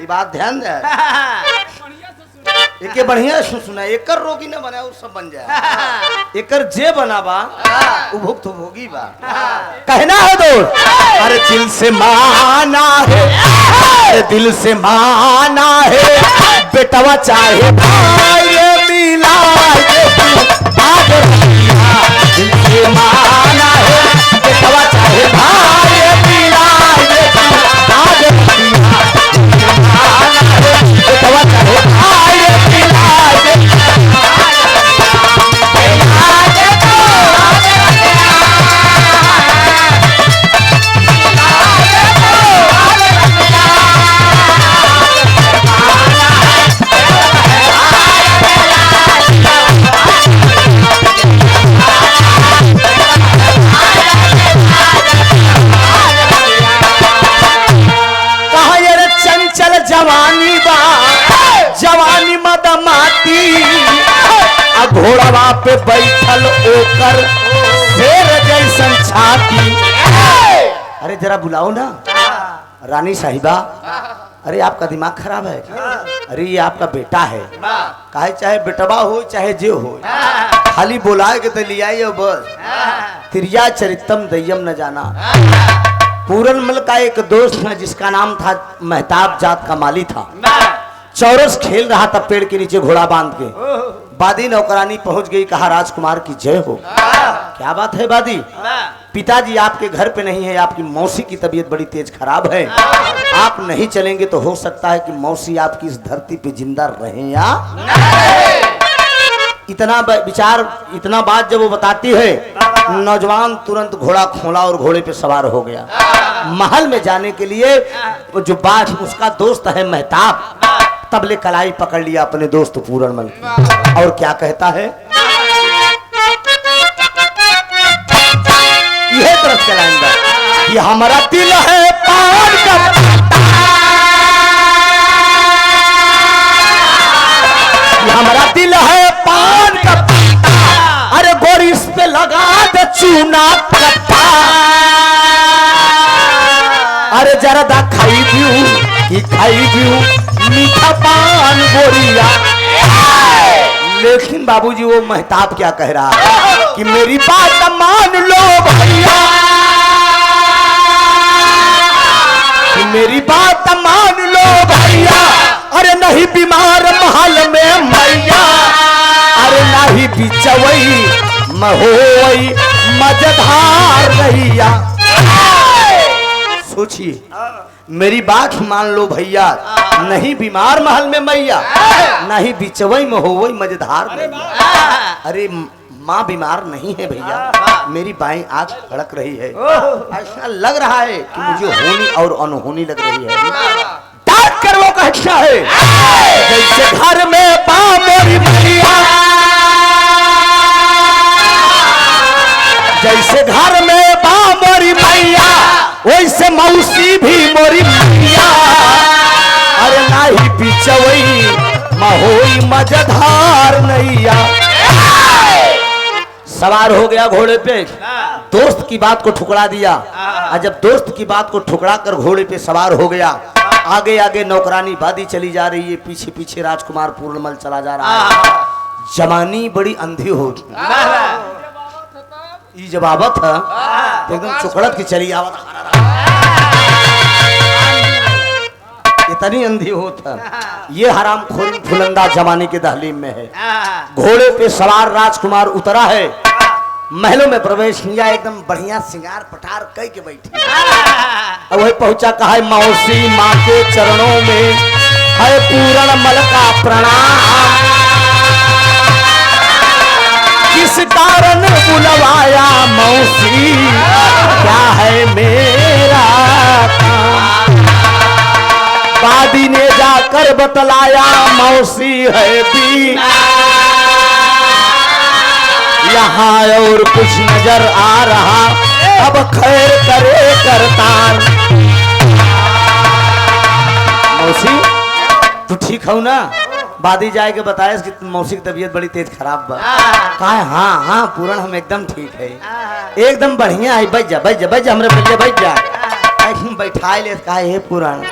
ये बात ध्यान दे, एक बढ़िया सुना, एकर रोगी न बना वो सब बन जाए, एकर जे बना बा उपभुक्त भोगी बा। कहना है दोस्त, अरे दिल से माना है, अरे दिल से माना है, बेटवा चाहे भाई मिला दिल से माना है, बेटवा चाहे भाई मिला बेटवा चाहे भाई जवानी बा, जवानी मदमाती, घोड़वा पे बैठल ओकर शेर जैसन छाती। अरे जरा बुलाओ ना रानी साहिबा, अरे आपका दिमाग खराब है, अरे ये आपका बेटा है, काहे चाहे बेटवा हो चाहे जे हो, खाली बुलाए के तो लिया बस। तिरिया चरितम दय्यम न जाना। पूरनमल का एक दोस्त है जिसका नाम था मेहताब जात का माली था, चौरस खेल रहा था पेड़ के नीचे घोड़ा बांध के। बादी नौकरानी पहुंच गई, कहा राजकुमार की जय हो। क्या बात है बादी, पिताजी आपके घर पे नहीं है, आपकी मौसी की तबीयत बड़ी तेज खराब है, आप नहीं चलेंगे तो हो सकता है कि मौसी आपकी इस धरती पे जिंदा रहे या इतना विचार, इतना बात जब वो बताती है, नौजवान तुरंत घोड़ा खोला और घोड़े पे सवार हो गया। महल में जाने के लिए जो बात उसका दोस्त है मेहताब, तबले कलाई पकड़ लिया अपने दोस्त पूरनमल की, और क्या कहता है, यह तरफ चलाएंगे कि हमारा दिल है पान का, हमारा दिल है पान का, अरे गोरी इस पे लगा दे चूना कट्टा, अरे जरा खाई भी मीठा पान गोरिया। लेकिन बाबूजी वो मेहताब क्या कह रहा है कि मेरी बात मान लो भैया, कि मेरी बात मान लो भैया, अरे नहीं बीमार महल में मैया, अरे नहीं बिचवई महोई मजधार रहिया। सोचिए, मेरी बात मान लो भैया, नहीं बीमार महल में मैया, नहीं बिचवई महोई मजधार रहिया। अरे माँ बीमार नहीं है भैया, मेरी बाएं आंख फड़क रही है, ऐसा लग रहा है कि मुझे होनी और अनहोनी लग रही है। कर वो कहता है जैसे घर में मोरी मैया, जैसे घर में मोरी मैया वैसे मौसी भी मोरी मैया। अरे नाही बिचवई महोई मजधार नैया। सवार हो गया घोड़े पे, दोस्त की बात को ठुकरा दिया। और जब दोस्त की बात को ठुकरा कर घोड़े पे सवार हो गया, आगे आगे नौकरानी बादी चली जा रही है, पीछे पीछे राजकुमार पूर्णमल चला जा रहा है। जवानी बड़ी अंधी हो जब आवत है तो एकदम चुकड़त की चली आवत, इतनी अंधी होता। ये हराम खोरी फुलंदा जमाने के दहलीम में है। घोड़े पे सवार राजकुमार उतरा है, महलों में प्रवेश किया, एकदम बढ़िया सिंगार पटार कई के बैठी। अब वही पहुंचा, कहा है मौसी माँ के चरणों में है पूर्णमल का प्रणाम, किस कारण बुलवाया मौसी, क्या है मेरा काम। बादी ने जाकर बतलाया मौसी है भी यहाँ और कुछ नजर आ रहा, अब खैर करे करतार। मौसी तू ठीक हो ना? बादी जाए के बताया कि मौसी की तबीयत बड़ी तेज खराब बा। कहा हाँ हाँ पूरण हम एकदम ठीक है, एकदम बढ़िया है। बैठ जा बैठ जा बैठ जा, हमरे पहले बैठ जा। बैठा ले, कहा हे पूरण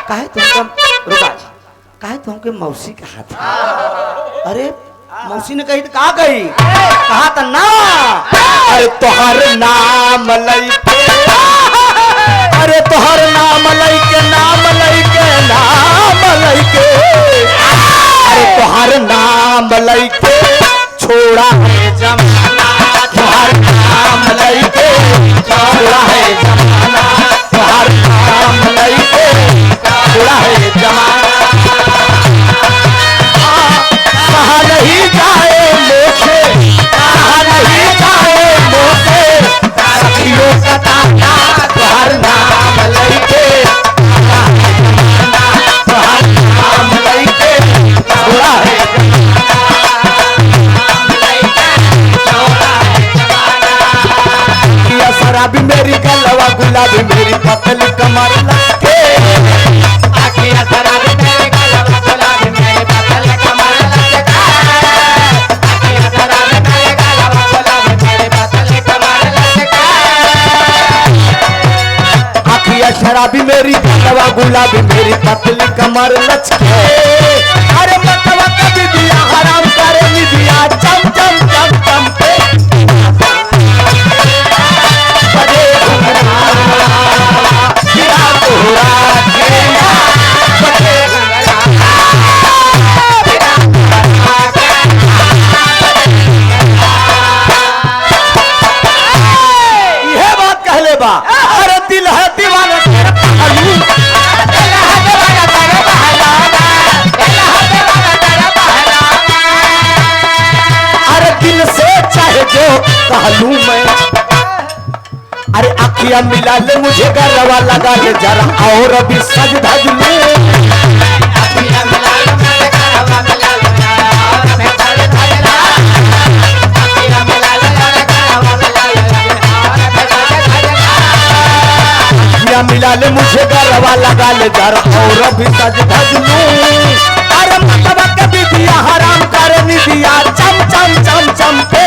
काहे तुमको रुका, काहे तुमके मौसी कहा था? अरे मौसी ने कही तो कहा कही, कहा था ना अरे तोहर नाम लइके, अरे तोहर नाम लइके नाम लइके नाम लइके, अरे तोहर नाम लइके छोड़ा है जमाना, तोहर नाम लइके छोड़ा है जमाना, तोहर नाम लइके छोड़ा है जमाना। कहा नहीं जाए मोखे, कहा नहीं जाए मोखे, सखियों का ताना, तोहर नाम लइके छोड़ा है जमाना, तोहर नाम लइके छोड़ा है शराबी मेरी गलवा गुलाबी मेरी पतली कमर लगे, आखिया शराबी मेरी गलवा गुलाबी मेरी पतली कमर लगे, आखिया शराबी मेरी गलवा गुलाबी मेरी पतली कमर लगे, आखिया शराबी मेरी गलवा गुलाबी मेरी पतली कमर लचके। अरे मतवा कभी दिया हराम करे दिया चम चम चम चम पे अरे दिल है दीवाना अरे दिल से चाहे जो कहलूं मैं, अरे आखियां मिला ले मुझे गरवा लगा ले जरा और अभी सज धज लूं, आखियां मिला ले मुझे गरवा लगा ले जरा और अभी सज धज लूं, आखियां मिला ले मुझे गरवा लगा ले जरा और अभी सज धज लूं, आखियां मिला ले मुझे गरवा लगा ले जरा और अभी सज धज लूं। अरे मतवा के भी दिया हराम करे नी दिया चम चम चम चम पे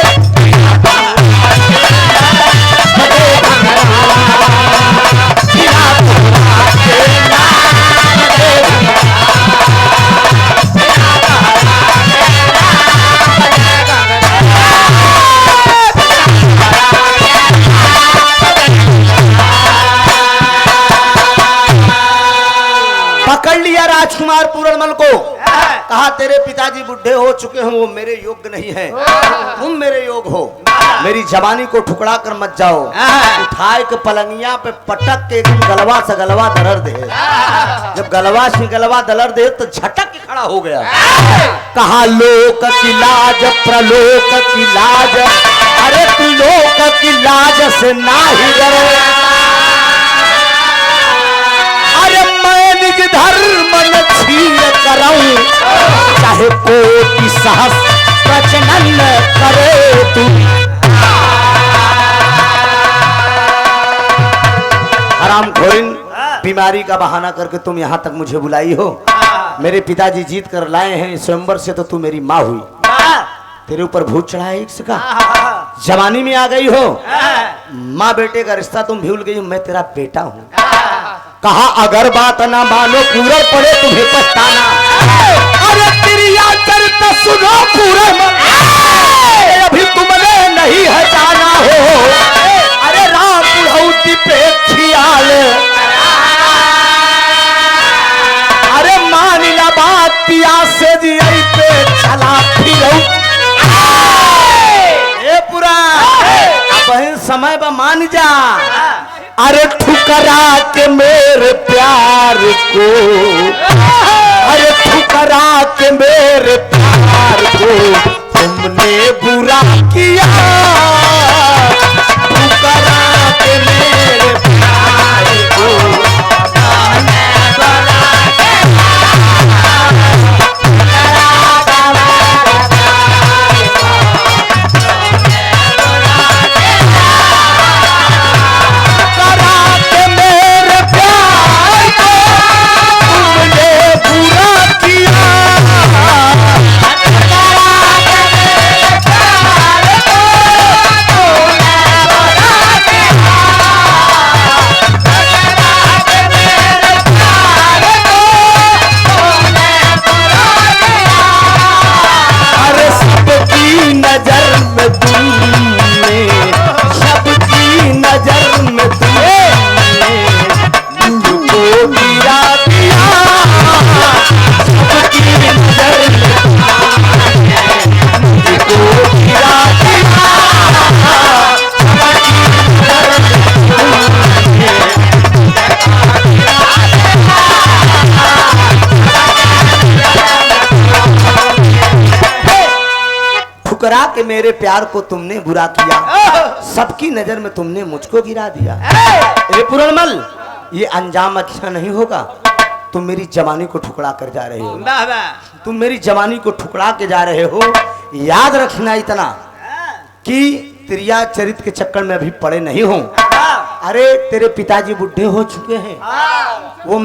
पकड़ लिया राजकुमार पूरणमल को, कहा तेरे पिताजी बुढ़े हो चुके हैं, वो मेरे योग्य नहीं है, तुम मेरे योग हो, मेरी जवानी को ठुकरा कर मत जाओ। उठाए के पलंगिया पे पटक के गलवा से गलवा दलर दे, जब गलवा से गलवा दलर दे तो झटक के खड़ा हो गया। कहा लोक की लाज प्रलोक की लाज, अरे तू लोक की लाज से ना ही डरे, कराऊं, चाहे कोटि सहस प्रजनन करे तू। हरामखोरिन, बीमारी का बहाना करके तुम यहाँ तक मुझे बुलाई हो। मेरे पिताजी जीत कर लाए हैं स्वयंवर से, तो तू मेरी माँ हुई। तेरे ऊपर भूत चढ़ा है इश्क का, जवानी में आ गई हो, माँ बेटे का रिश्ता तुम भूल गई हो। मैं तेरा बेटा हूँ। कहा अगर बात ना मानो पूरा पड़े तुम्हें पछताना। अरे क्रिया चरित सुनो पूरे अभी तुमने नहीं है जाना हो। अरे राम बुढ़ौती पे खियाल, अरे मान ला बात पिया से जी पे चला फिर पूरा बहन समय बा मान जा। अरे ठुकरा के मेरे प्यार को, अरे ठुकरा के मेरे प्यार को तुमने बुरा किया। ठुकरा के मेरे प्यार को तुमने बुरा किया। ठुकरा के मेरे प्यार को तुमने बुरा किया, सबकी नजर में तुमने मुझको गिरा दिया। ए पुरणमल, ये अंजाम अच्छा नहीं होगा। तुम मेरी जवानी को ठुकरा कर जा रहे हो। तुम मेरी जवानी को ठुकरा के जा रहे हो। याद रखना इतना कि क्रिया चरित्र के चक्कर में अभी पड़े नहीं हूं। अरे तेरे पिताजी बुढ़े हो चुके हैं, वो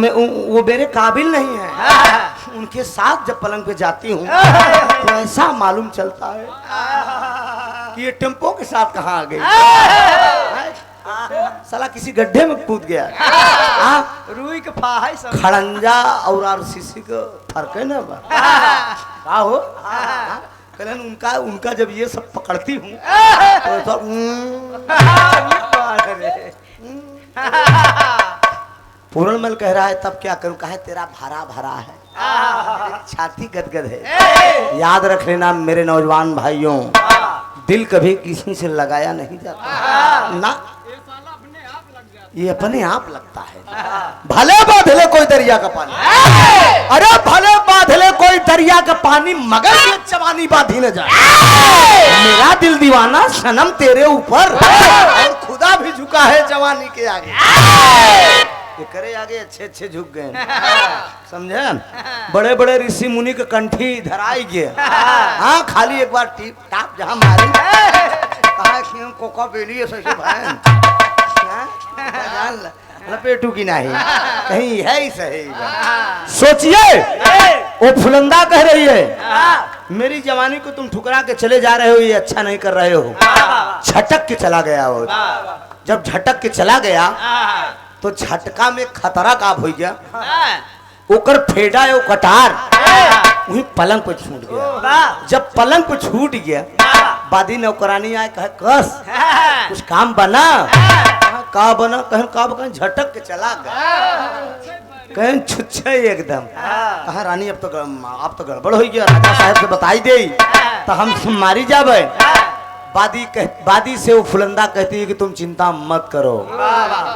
मेरे काबिल नहीं है। उनके साथ जब पलंग पे जाती हूँ तो ऐसा मालूम चलता है कि ये टेम्पो के साथ कहाँ आ गई। साला किसी गड्ढे में कूद गया। रुई के फाहा खड़ंजा और आरसीसी का फर्क है ना। का हो कलन उनका जब ये सब पकड़ती हूँ तो पूरणमल कह रहा है तब क्या करूं। कहा तेरा भरा भरा है, छाती गदगद है। याद रख लेना मेरे नौजवान भाइयों, दिल कभी किसी से लगाया नहीं जाता ना, ये अपने आप लगता है। भले बादले कोई दरिया का पानी, अरे भले बादले कोई दरिया का पानी, मगर ये जवानी बाधी न जाए। मेरा दिल दीवाना सनम तेरे ऊपर, और खुदा भी झुका है जवानी के आगे। ये करे आगे अच्छे अच्छे झुक गए, समझे। बड़े बड़े ऋषि मुनि के कंठी धराई गए। हाँ खाली एक बार टीप टाप जहाँ मारी कहा कोका बेली है सही भाई लपेटू की नहीं कहीं है ही सही। सोचिए वो फुलंदा कह रही है मेरी जवानी को तुम ठुकरा के चले जा रहे हो, ये अच्छा नहीं कर रहे हो। झटक के चला गया वो। जब झटक के चला गया तो झटका में खतरा का हो गया। ओकर फेड़ा है कटार वही पलंग पे छूट गया। जब पलंग पे छूट गया बादी नौकरानी आए कहे कस कुछ काम बना। का बना कहें झटक के चला गया। कहें छुच्छे एकदम। कहा रानी अब तो गड़बड़ हो गया, राजा साहब से बताई दे तो हम मारी जाबे। बादी से वो फुलंदा कहती है कि तुम चिंता मत करो,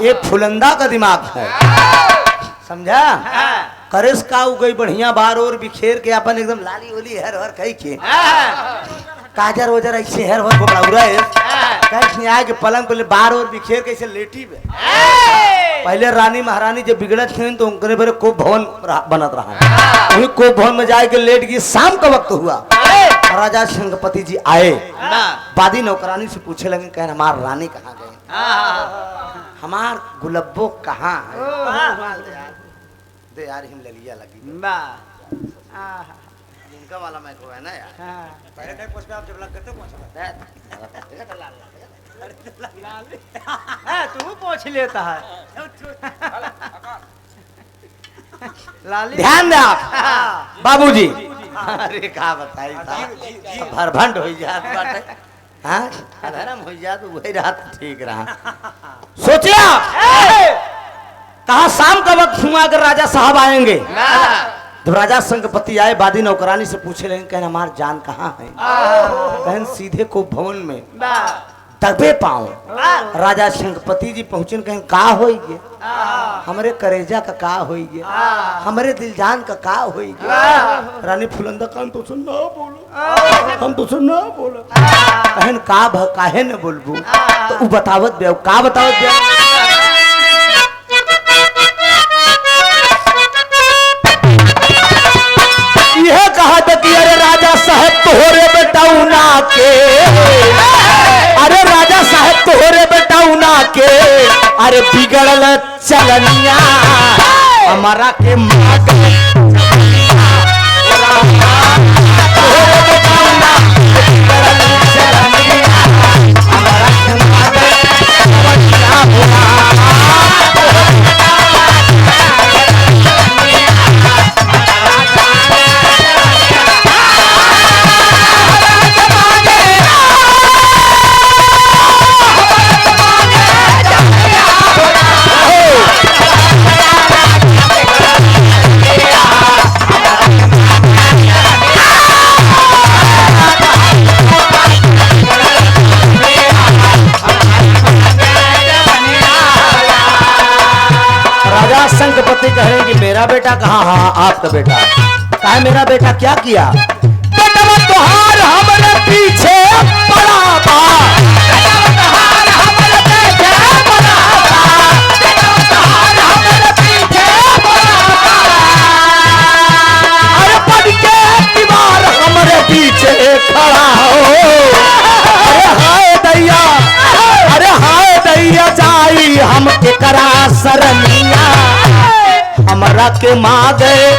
ये फुलंदा का दिमाग है, समझा। करेस का गई बढ़िया बार और बिखेर के अपन एकदम लाली ओली हर हर कही के काजर वजर ऐसे हेर हो बड़ा उड़ा है कैसे आए के पलंग पे बार और बिखेर कैसे लेटी बे पहले रानी महारानी जब बिगड़त थे तो उनके बड़े कोप भवन बनत रहा वही कोप भवन में जाके लेट गई शाम का वक्त हुआ राजा शंखपति जी आए बादी नौकरानी से पूछे लगे कह हमार रानी कहाँ गए हमार गुलब्बो कहाँ है दे यार हिम ललिया लगी इनका वाला मैं को है ना यार पहले कहीं पूछ आप जब लग गए तो तू पूछ लेता है लाली ध्यान दे आप बाबूजी अरे का बताई था भरभंड हो जात बाटे हां धर्म हो जात वही रात ठीक रहा सोचिए आप कहा शाम का वक्त हुआ अगर राजा साहब आएंगे जब राजा शंखपति आए बादी नौकरानी से पूछे लगे कहना हमार जान कहाँ है कहन सीधे को भवन में दबे पाओ राजा शंखपति जी पहुंचे कहें का होइगे हमरे करेजा का का होइगे हमरे दिल जान का का होइगे रानी फुलंदा कान तो सुन ना बोलो हम तो सुन ना बोलो कहन का काहे न बोलबू तो उ बतावत बे का बतावत बे यह कहा था कि अरे राजा साहब तोहरे बेटा उना के अरे राजा साहब तोहरे बेटा उना के अरे बिगड़ल चलनिया हमारा के माग शंखपति कहे कि मेरा बेटा कहाँ हाँ आपका बेटा कहा मेरा बेटा क्या किया बेटा तोहार हमारे पीछे पड़ा बा अरे पढ़ के दीवार हमारे पीछे खड़ा हो अरे हाय दैया जाई हम एकरा सरनिया हमरा के माँ गए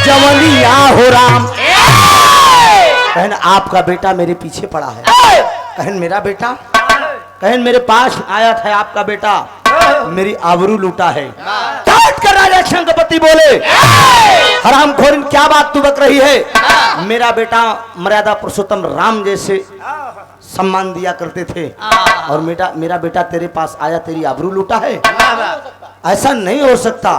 जवनिया हो राम कहन आपका बेटा मेरे पीछे पड़ा है कहन मेरा बेटा कहन मेरे पास आया था आपका बेटा मेरी आबरू लूटा है काट कर राजा शंखपति बोले हराम खोरिन क्या बात तू बक रही है मेरा बेटा मर्यादा पुरुषोत्तम राम जैसे सम्मान दिया करते थे और मेरा बेटा तेरे पास आया तेरी आबरू लूटा है ऐसा नहीं हो सकता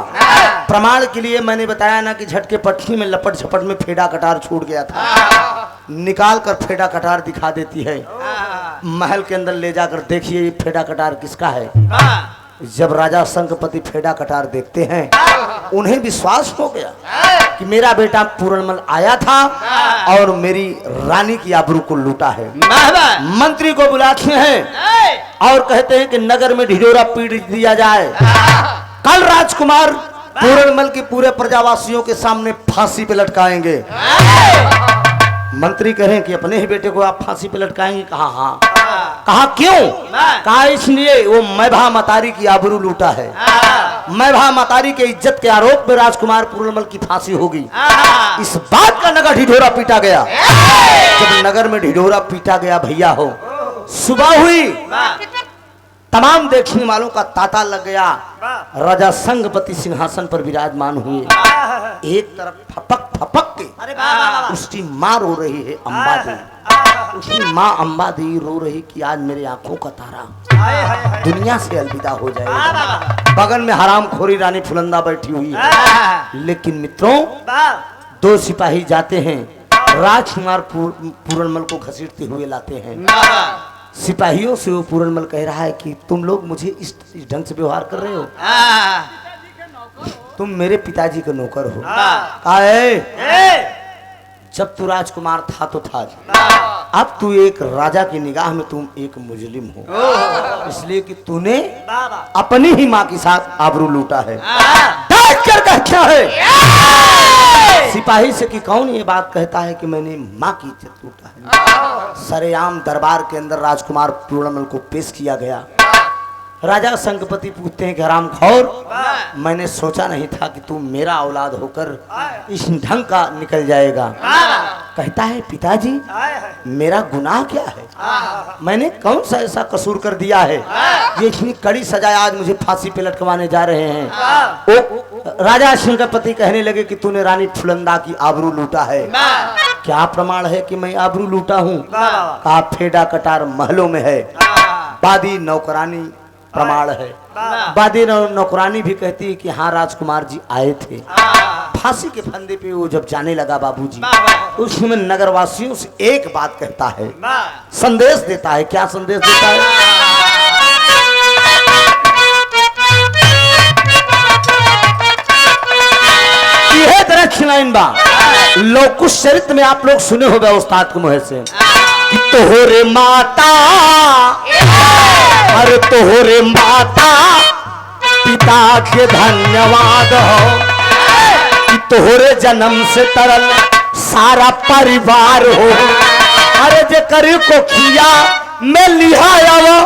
प्रमाण के लिए मैंने बताया ना कि झटके पट्टी में लपट झपट में फेड़ा कटार छूट गया था निकाल कर फेड़ा कटार दिखा देती है महल के अंदर ले जाकर देखिए ये फेड़ा कटार किसका है जब राजा शंखपति फेड़ा कटार देखते हैं उन्हें विश्वास हो गया कि मेरा बेटा पूरणमल आया था और मेरी रानी की आबरू को लूटा है मंत्री को बुलाते हैं और कहते हैं कि नगर में ढिढोरा पीट दिया जाए कल राजकुमार पूरणमल की पूरे प्रजावासियों के सामने फांसी पे लटकाएंगे मंत्री कहें कि अपने ही बेटे को आप फांसी पे लटकाएंगे कहा हाँ कहा क्यों कहा इसलिए वो मैभा मतारी की आबरू लूटा है मैभा मतारी के इज्जत के आरोप में राजकुमार पूरणमल की फांसी होगी इस बात का नगर ढिढोरा पीटा गया जब नगर में ढिढोरा पीटा गया भैया हो सुबह हुई तमाम देखने वालों का तांता लग गया राजा शंखपति सिंहासन पर विराजमान हुए एक तरफ फपक फपक के उसकी माँ रो रही है अम्बा देवी उसकी माँ अम्बा देवी रो रही कि आज मेरे आंखों का तारा दुनिया से अलविदा हो जाएगा बगल में हराम खोरी रानी फुलंदा बैठी हुई है लेकिन मित्रों दो सिपाही जाते हैं राजकुमार पूरणमल को घसीटते हुए लाते हैं सिपाहियों से वो पूरणमल कह रहा है कि तुम लोग मुझे इस ढंग से व्यवहार कर रहे हो तुम मेरे पिताजी का नौकर हो जब तू राजकुमार था तो था अब तू एक राजा की निगाह में तुम एक मुजरिम हो, इसलिए कि तूने अपनी ही माँ के साथ आबरू लूटा है। डांट कर कहता है सिपाही से कि कौन ये बात कहता है कि मैंने माँ की इज्जत लूटा है। सरेआम दरबार के अंदर राजकुमार पूर्णमल को पेश किया गया। राजा संगपति पूछते हैं कि हरामखोर, मैंने सोचा नहीं था कि तू मेरा औलाद होकर इस ढंग का निकल जाएगा। कहता है पिताजी मेरा गुनाह क्या है, मैंने कौन सा ऐसा कसूर कर दिया है, ये इतनी कड़ी सजा आज मुझे फांसी पे लटकवाने जा रहे हैं। ओ राजा संगपति कहने लगे कि तूने रानी फुलंदा की आबरू लूटा है। क्या प्रमाण है कि मैं आबरू लूटा हूँ? कहा फेडा कटार महलों में है, बादी नौकरानी प्रमाण है। बादी नौकरानी भी कहती है कि हाँ राजकुमार जी आए थे। फांसी के फंदे पे वो जब जाने लगा बाबूजी, उसमें नगरवासियों से एक बात कहता है, संदेश देता है। क्या संदेश देता है? यह दक्षिणाइन बा लोकुश चरित्र में आप लोग सुने हो उस्ताद के मुँह से कि तोहरे माता, अरे तोहरे माता पिता के धन्यवाद हो कि तोहरे जन्म से तरल सारा परिवार हो। अरे जे करी को किया मैं लिहाया वो,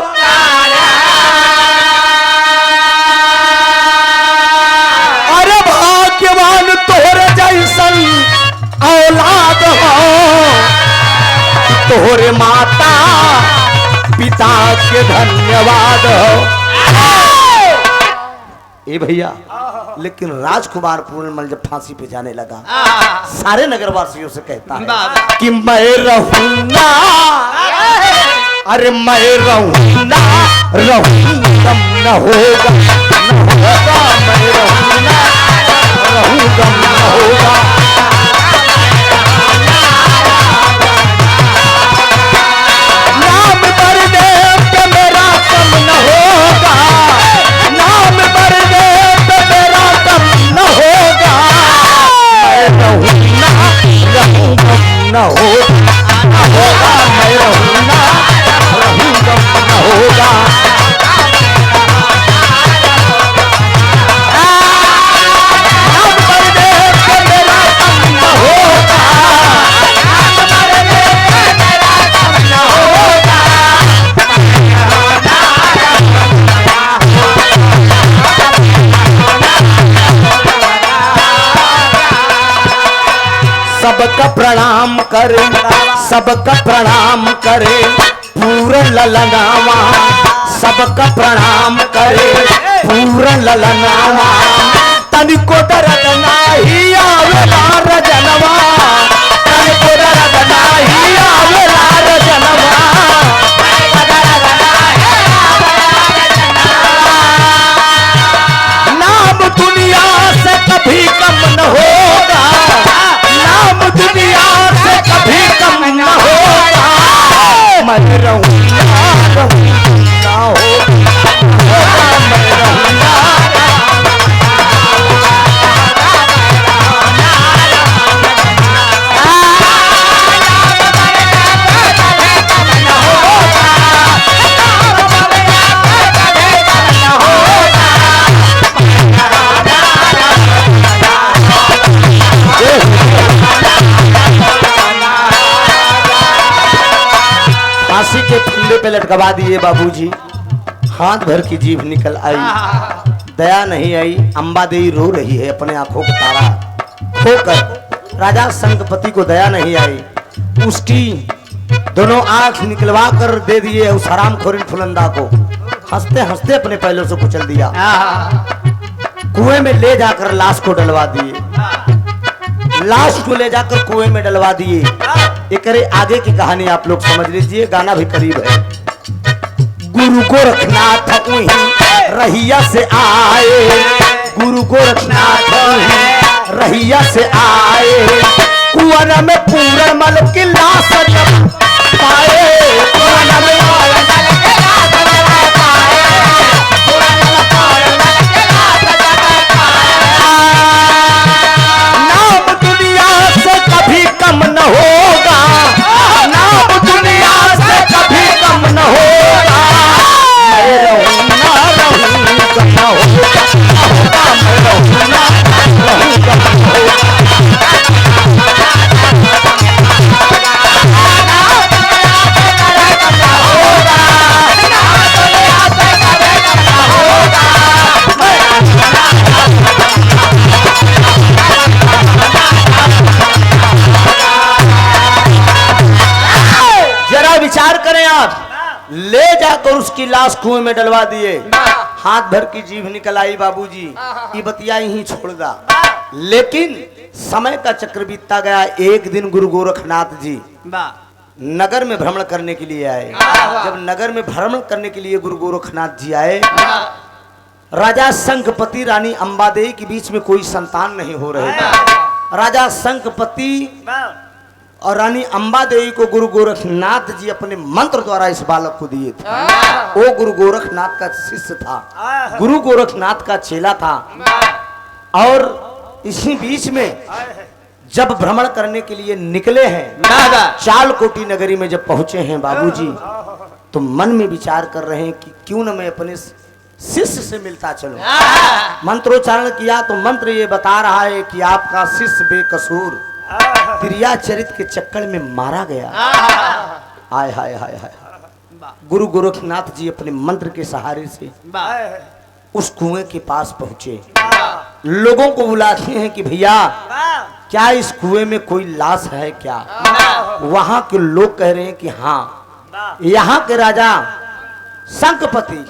अरे भाग्यवान तोहरे जैसन औलाद हो। तोहरे माता पिता के धन्यवाद हो। ए भैया, लेकिन राजकुमार पूर्णमल जब फांसी पे जाने लगा, सारे नगरवासियों से कहता है कि मैं रहूंगा, अरे मैं रहूंगा, रहूंगा न होगा, न होगा, मैं रहूंगा, रहूंगा न होगा। नाम मरने पे मेरा कम न होगा, नाम मरने पे मेरा कम न होगा। मैं रहूंगा, रहूंगा न होगा, मैं रहूंगा, रहूंगा न होगा। नाम मरने पे मेरा कम न होगा, नाम मरने पे मेरा कम न होगा। सबका प्रणाम करे, सबका प्रणाम करे पूर्ण ललनावा, सबका प्रणाम करे पूर्ण ललनावा। तनिको दर्द नाही आवेला रजनवा, तनिको दर्द नाही आवेला रजनवा। नाम दुनिया से कभी कम न होगा, नाम दुनिया से कभी कम न होगा। मैं रहूंगा, रहूंगा होगा, मैं रहूंगा। फांसी के फंदे पे लटकवा दिए बाबूजी। हाथ भर की जीभ निकल आई, दया नहीं आई। अंबा देवी रो रही है अपने आंखों का तारा खोकर। राजा संगपति को दया नहीं आई, उसकी दोनों आंख निकलवा कर दे दिए उस हरामखोरी फुलंदा को। हंसते हंसते अपने पैरों से कुचल दिया, कुएं में ले जाकर लाश को डलवा दिए, लाश को ले जाकर कुएं में डलवा दिए। एकरे आगे की कहानी आप लोग समझ लीजिए, गाना भी करीब है। गुरु गोरखनाथ वहीं रहिया से आए, गुरु गोरखनाथ वहीं रहिया से आए। कुआं में पूर्णमल की लाश जब पाए, कुआं में पूर्णमल की लाश जब पाए, पूर्णमल की लाश जब पाए। नाम दुनिया से कभी कम न होगा, नाम उसकी लाश कुएं में डलवा दिए। हाथ भर की जीभ निकल आई बाबूजी, ये बतिया ही छोड़ दा। लेकिन समय का चक्र बीतता गया। एक दिन गुरु गोरखनाथ जी नगर में भ्रमण करने के लिए आए। जब नगर में भ्रमण करने के लिए गुरु गोरखनाथ जी आए, राजा शंखपति रानी अंबादेवी के बीच में कोई संतान नहीं हो रहे थे। राजा शंखपति और रानी अंबादेवी को गुरु गोरखनाथ जी अपने मंत्र द्वारा इस बालक को दिए थे। वो गुरु गोरखनाथ का शिष्य था, गुरु गोरखनाथ का चेला था। और इसी बीच में जब भ्रमण करने के लिए निकले हैं, चालकोटी नगरी में जब पहुंचे हैं बाबूजी, तो मन में विचार कर रहे हैं कि क्यों न मैं अपने शिष्य से मिलता चलूं। मंत्रोच्चारण किया तो मंत्र ये बता रहा है कि आपका शिष्य बेकसूर प्रिया चरित के चक्कर में मारा गया। हाय हाय हाय हाय। गुरु गोरखनाथ जी अपने मंत्र के सहारे से उस कुएं के पास पहुंचे। लोगों को बुलाते हैं कि भैया क्या इस कुएं में कोई लाश है क्या? वहां के लोग कह रहे हैं कि हाँ, यहाँ के राजा शंखपति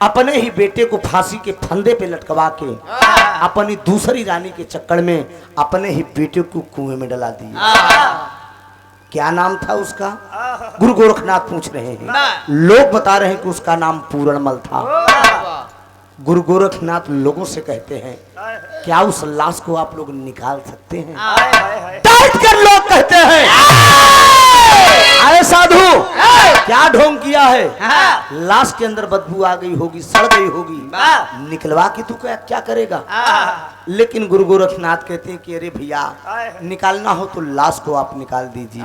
अपने ही बेटे को फांसी के फंदे पे लटकवा के अपनी दूसरी रानी के चक्कर में अपने ही बेटे को कुएं में डला दिया। क्या नाम था उसका? गुरु गोरखनाथ पूछ रहे हैं। लोग बता रहे हैं कि उसका नाम पूरणमल था। गुरु गोरखनाथ लोगों से कहते हैं क्या उस लाश को आप लोग निकाल सकते हैं? टाइट कर लोग कहते हैं अरे साधु क्या ढोंग किया है? लाश के अंदर बदबू आ गई होगी, सड़ गई होगी, निकलवा के तू क्या करेगा? लेकिन गुरु गोरखनाथ कहते हैं कि अरे भैया निकालना हो तो लाश को आप निकाल दीजिए।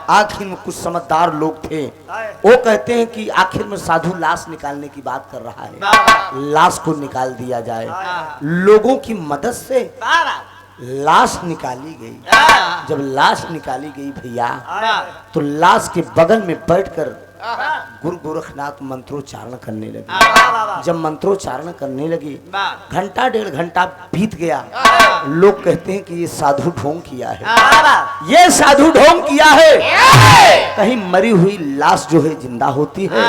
आखिर में कुछ समझदार लोग थे, वो कहते हैं कि आखिर में साधु लाश निकालने की बात कर रहा है, लाश को निकाल दिया जाए। लोगों की मदद से लाश निकाली गई। जब लाश निकाली गई भैया, तो लाश के बगल में बैठकर गुरु गोरखनाथ मंत्रोच्चारण करने लगे। जब मंत्रोच्चारण करने लगे, घंटा डेढ़ घंटा बीत गया। लोग कहते हैं कि ये साधु ढोंग किया है, ये साधु ढोंग किया है। कहीं मरी हुई लाश जो है जिंदा होती है।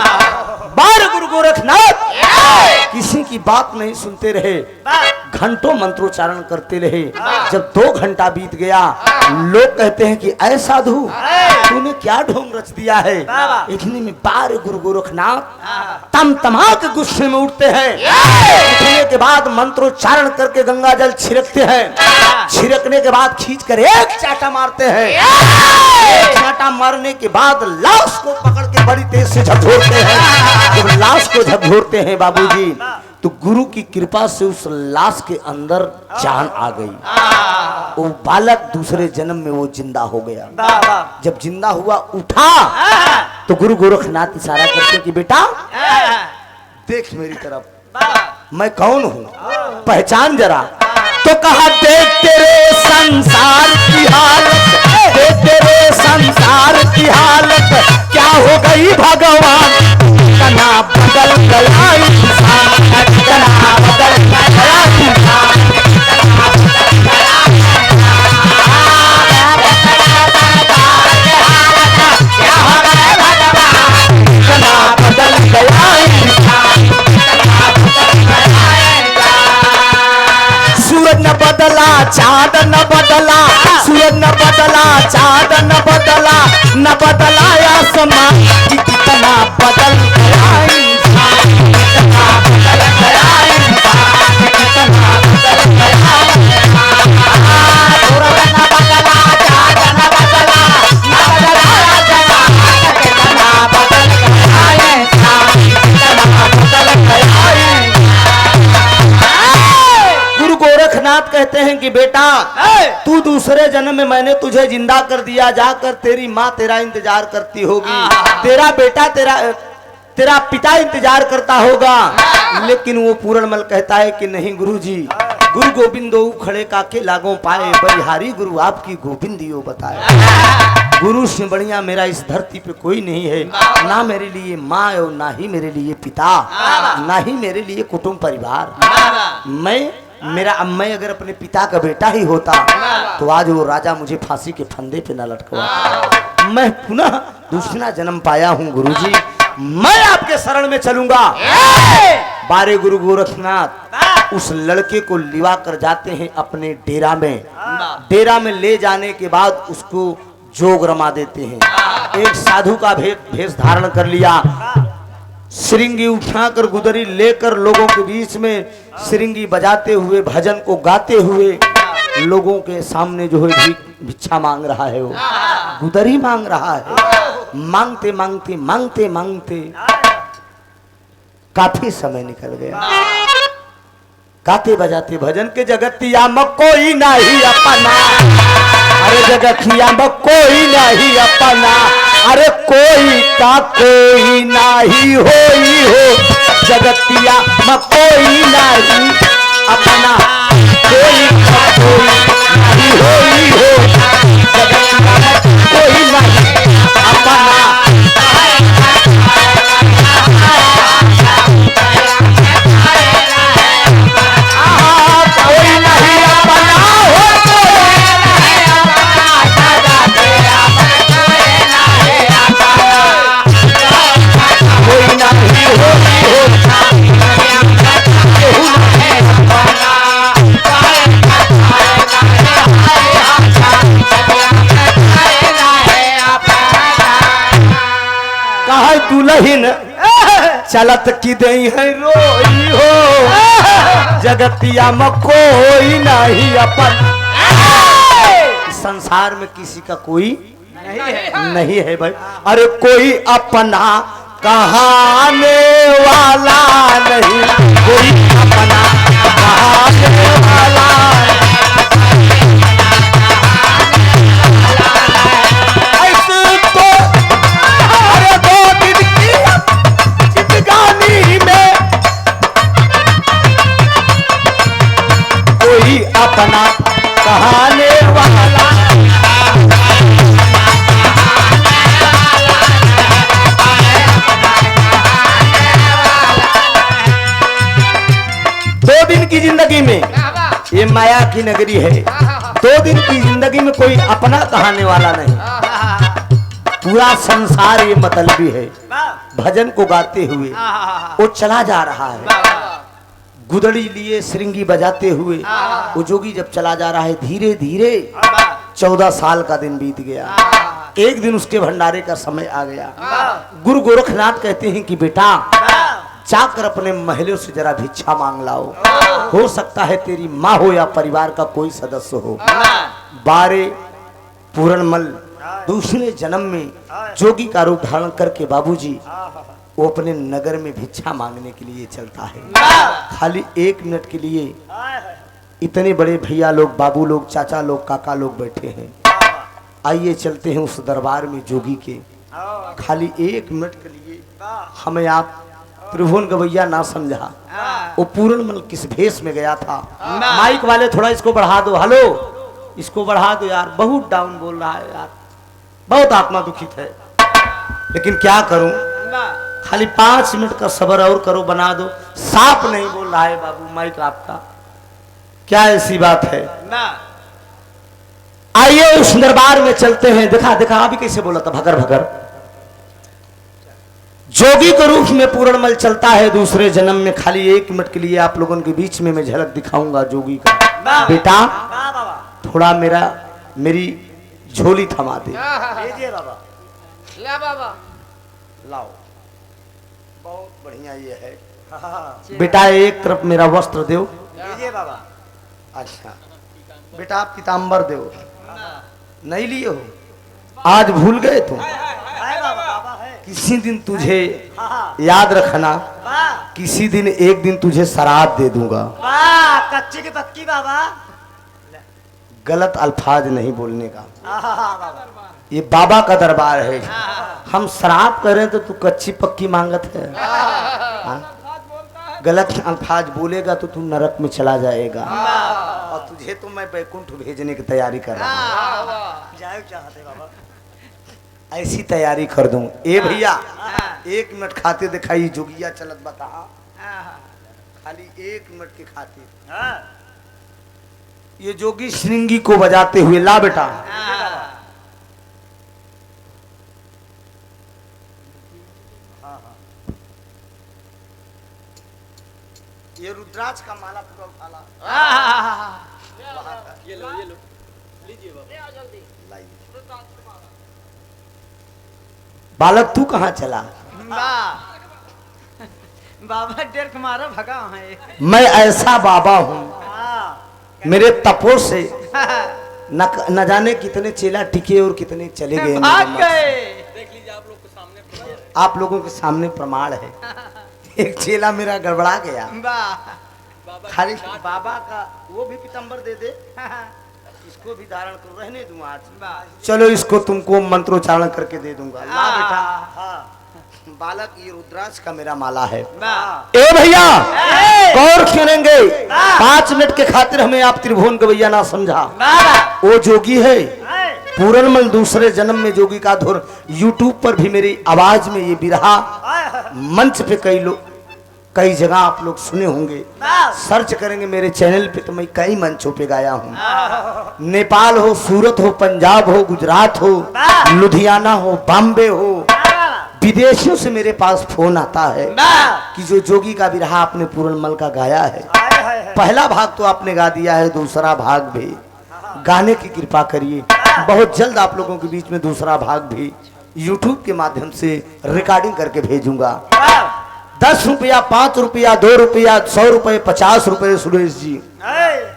बार गुरु गोरखनाथ किसी की बात नहीं सुनते रहे, घंटों मंत्रोच्चारण करते रहे। जब 2 घंटा बीत गया, लोग कहते हैं कि ऐ साधु तूने क्या ढोंग रच दिया है? इतने में बार गुरु गोरखनाथ तमा के गुस्से में उठते हैं। उठने के बाद मंत्रोच्चारण करके गंगा जल छिड़कते हैं। छिड़कने के बाद खींचकर एक चाटा मारते हैं। एक चाटा मारने के बाद लाश को पकड़ के बड़ी तेज से झकझोरते हैं। जब लाश को झकझोरते हैं बाबूजी, तो गुरु की कृपा से उस लाश के अंदर जान आ गई। वो बालक दूसरे जन्म में वो जिंदा हो गया। जब जिंदा हुआ उठा, तो गुरु गोरखनाथ इशारा करते कि बेटा देख मेरी तरफ, मैं कौन हूँ, पहचान जरा। तो कहा देख तेरे संसार की हालत, देख तेरे संसार की हालत, क्या हो गई भगवान, तना बदल गया इंसान, तना बदल गया इंसान, तना बदल गया क्या हो गया भगवान, तना बदल गया इंसान, तना बदल गया। सूरज न बदला, चाँद न बदला, सूरज न बदला, चाँद न बदला, न बदला आसमान, कितना बदल गया इंसान, कितना बदल गया इंसान, कितना बदल गया इंसान। सूरज न बदला, चाँद न बदला, न बदला आसमान, कितना बदल गया इंसान, कितना बदल गया इंसान। गुरु गोरखनाथ कहते हैं कि बेटा तू दूसरे जन्म में मैंने तुझे जिंदा कर दिया, जाकर तेरी माँ तेरा इंतजार करती होगी, तेरा बेटा तेरा पिता इंतजार करता होगा। लेकिन वो पूरणमल कहता है कि नहीं गुरुजी, गुरु गोविंदो खड़े काके लागों पाए, बलिहारी गुरु आपकी गोविंदियो बताए। गुरु से बढ़िया मेरा इस धरती पे कोई नहीं है, ना मेरे लिए माँ और ना ही मेरे लिए पिता, ना ही मेरे लिए कुटुंब परिवार। मैं अगर अपने पिता का बेटा ही होता तो आज वो राजा मुझे फांसी के फंदे पे न लटकवा। मैं पुनः दूसरा जन्म पाया हूँ गुरुजी, मैं आपके शरण में चलूंगा। बारे गुरु गोरखनाथ उस लड़के को लिवा कर जाते हैं अपने डेरा में। डेरा में ले जाने के बाद उसको जोग रमा देते हैं। एक साधु का भेष धारण कर लिया, श्रृंगी उठाकर गुदरी लेकर लोगों के बीच में श्रृंगी बजाते हुए भजन को गाते हुए लोगों के सामने जो है भिक्षा मांग रहा है, वो गुदरी मांग रहा है। मांगते मांगते मांगते मांगते काफी समय निकल गया। गाते बजाते भजन के जगतिया में कोई नहीं अपना, अरे जगतिया में कोई नहीं अपना, अरे कोई का कोई नहीं होई हो, जगतिया में कोई नहीं अपना, कोई का कोई नहीं होई हो, जगतिया में कोई नहीं अपना। दुल्हन चलत की दई है रोई हो, जगतिया में कोई नहीं अपन। संसार में किसी का कोई नहीं है भाई, अरे कोई अपना कहाने वाला नहीं, कोई अपना कहाने वाला ऐसे तो अरे दो दिन की जिंदगानी में कोई अपना कहाने वाला की जिंदगी में, ये माया की नगरी है, 2 दिन की जिंदगी में कोई अपना कहाने वाला नहीं, पूरा संसार ये मतलबी है। भजन को गाते हुए वो चला जा रहा है, गुदड़ी लिए श्रृंगी बजाते हुए वो जोगी जब चला जा रहा है, धीरे धीरे 14 साल का दिन बीत गया। एक दिन उसके भंडारे का समय आ गया। गुरु गोरखनाथ कहते हैं कि बेटा जाकर अपने महलों से जरा भिक्षा मांग लाओ, हो सकता है तेरी माँ हो या परिवार का कोई सदस्य हो। बारे पूरणमल दूसरे जन्म में जोगी का रूप धारण करके बाबूजी वो अपने नगर में भिक्षा मांगने के लिए चलता है। खाली 1 मिनट के लिए इतने बड़े भैया लोग, बाबू लोग, चाचा लोग, काका लोग बैठे हैं। आइए चलते हैं उस दरबार में जोगी के। खाली 1 मिनट के लिए हमें आप त्रिभुवन गवैया ना समझा, वो पूरणमल किस भेष में गया था। माइक वाले थोड़ा इसको बढ़ा दो, हेलो इसको बढ़ा दो यार, बहुत डाउन बोल रहा है यार, बहुत आत्मा दुखित है। लेकिन क्या करूं, खाली 5 मिनट का सब्र और करो, बना दो। साफ नहीं बोल रहा है बाबू माइक आपका, क्या ऐसी बात है। आइए उस दरबार में चलते हैं। दिखा दिखा अभी कैसे बोला था, भगर भगर। जोगी के रूप में पूरणमल चलता है दूसरे जन्म में। खाली 1 मिनट के लिए आप लोगों के बीच में मैं झलक दिखाऊंगा जोगी का। बेटा थोड़ा मेरी झोली थमा दे। बाबा ला बाबा लाओ, बहुत बढ़िया ये है। बेटा एक तरफ मेरा वस्त्र दो। बाबा अच्छा बेटा आप पीताम्बर दो। नहीं लिए हो, आज भूल गए तुम। किसी दिन तुझे याद रखना, किसी दिन एक दिन तुझे शराब दे दूंगा। कच्ची की पक्की बाबा, गलत अल्फाज नहीं बोलने का। ये बाबा का दरबार है, हम शराब कर रहे हैं तो तू कच्ची पक्की मांगत है। गलत अल्फाज बोलेगा तो तू नरक में चला जाएगा, और तुझे तो मैं बैकुंठ भेजने की तैयारी कर रहा हूँ। चाहते बाबा, ऐसी तैयारी कर दूं। ए भैया 1 मिनट खाते दिखाई, जोगिया चलत बता, खाली 1 मिनट के खातिर। ये जोगी श्रृंगी को बजाते हुए, ला बेटा ये रुद्राक्ष का माला पूरा उठा ला। ये लो लीजिए बाबा। बालक तू कहाँ चला? बाबा डेर मारा भगा है। मैं ऐसा बाबा हूँ, मेरे तपो से न जाने कितने चेला टिके और कितने चले गए। भाग गए। देख लीजिए आप लोग के सामने। आप लोगों के सामने प्रमाण है। एक चेला मेरा गड़बड़ा गया। बाबा खाली बाबा का वो भी पीतम्बर दे दे। इसको भी धारण करो, रहने दूं आज। चलो इसको तुमको मंत्रोच्चारण करके दे दूंगा। ला बेटा। हाँ। बालक ये रुद्राक्ष का मेरा माला है। वाह। ए भैया गौर करेंगे, 5 मिनट के खातिर हमें आप त्रिभुवन गवैया ना समझा। वो जोगी है पूरनमल, दूसरे जन्म में जोगी का धुर। यूट्यूब पर भी मेरी आवाज में ये बिरहा मंच पे कई जगह आप लोग सुने होंगे। सर्च करेंगे मेरे चैनल पे तो मैं कई मंचों पे गाया हूँ। नेपाल हो, सूरत हो, पंजाब हो, गुजरात हो, लुधियाना हो, बॉम्बे हो, विदेशों से मेरे पास फोन आता है कि जो जोगी का बिरहा आपने पूरनमल का गाया है। पहला भाग तो आपने गा दिया है, दूसरा भाग भी गाने की कृपा करिए। बहुत जल्द आप लोगों के बीच में दूसरा भाग भी YouTube के माध्यम से रिकॉर्डिंग करके भेजूंगा। 10 रुपया, 5 रुपया, 2 रुपया, 100 रुपये, 50 रुपये। सुरेश जी,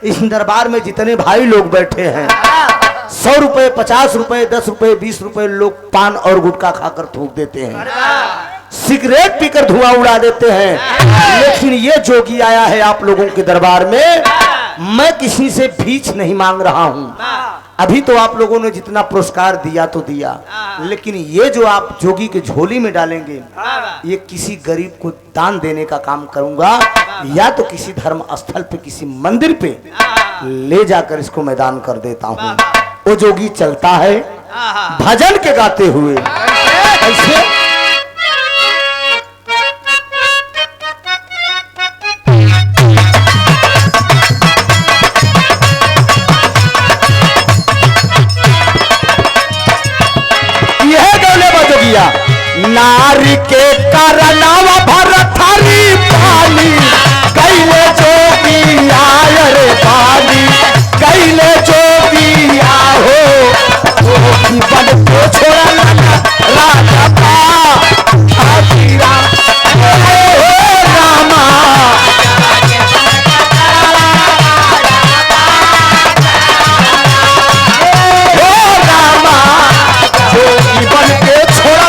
इस दरबार में जितने भाई लोग बैठे हैं 100 रुपये, 50 रुपये, 10 रुपये, 20 रुपये लोग पान और गुटखा खाकर थूक देते हैं, सिगरेट पीकर धुआं उड़ा देते हैं। लेकिन ये जोगी आया है आप लोगों के दरबार में, मैं किसी से भीख नहीं मांग रहा हूँ। अभी तो आप लोगों ने जितना पुरस्कार दिया तो दिया, लेकिन ये जो आप जोगी के झोली में डालेंगे, ये किसी गरीब को दान देने का काम करूंगा, या तो किसी धर्म स्थल पे, किसी मंदिर पे ले जाकर इसको मैदान कर देता हूँ। वो जोगी चलता है भजन के गाते हुए ऐसे। नारी के करनावा भरथरी पानी कैले जोगी आय रे पानी, कैले जोगी आहो जोगी बन को छोड़ा राजा आखिरा रामा। जोगी बन के छोड़ा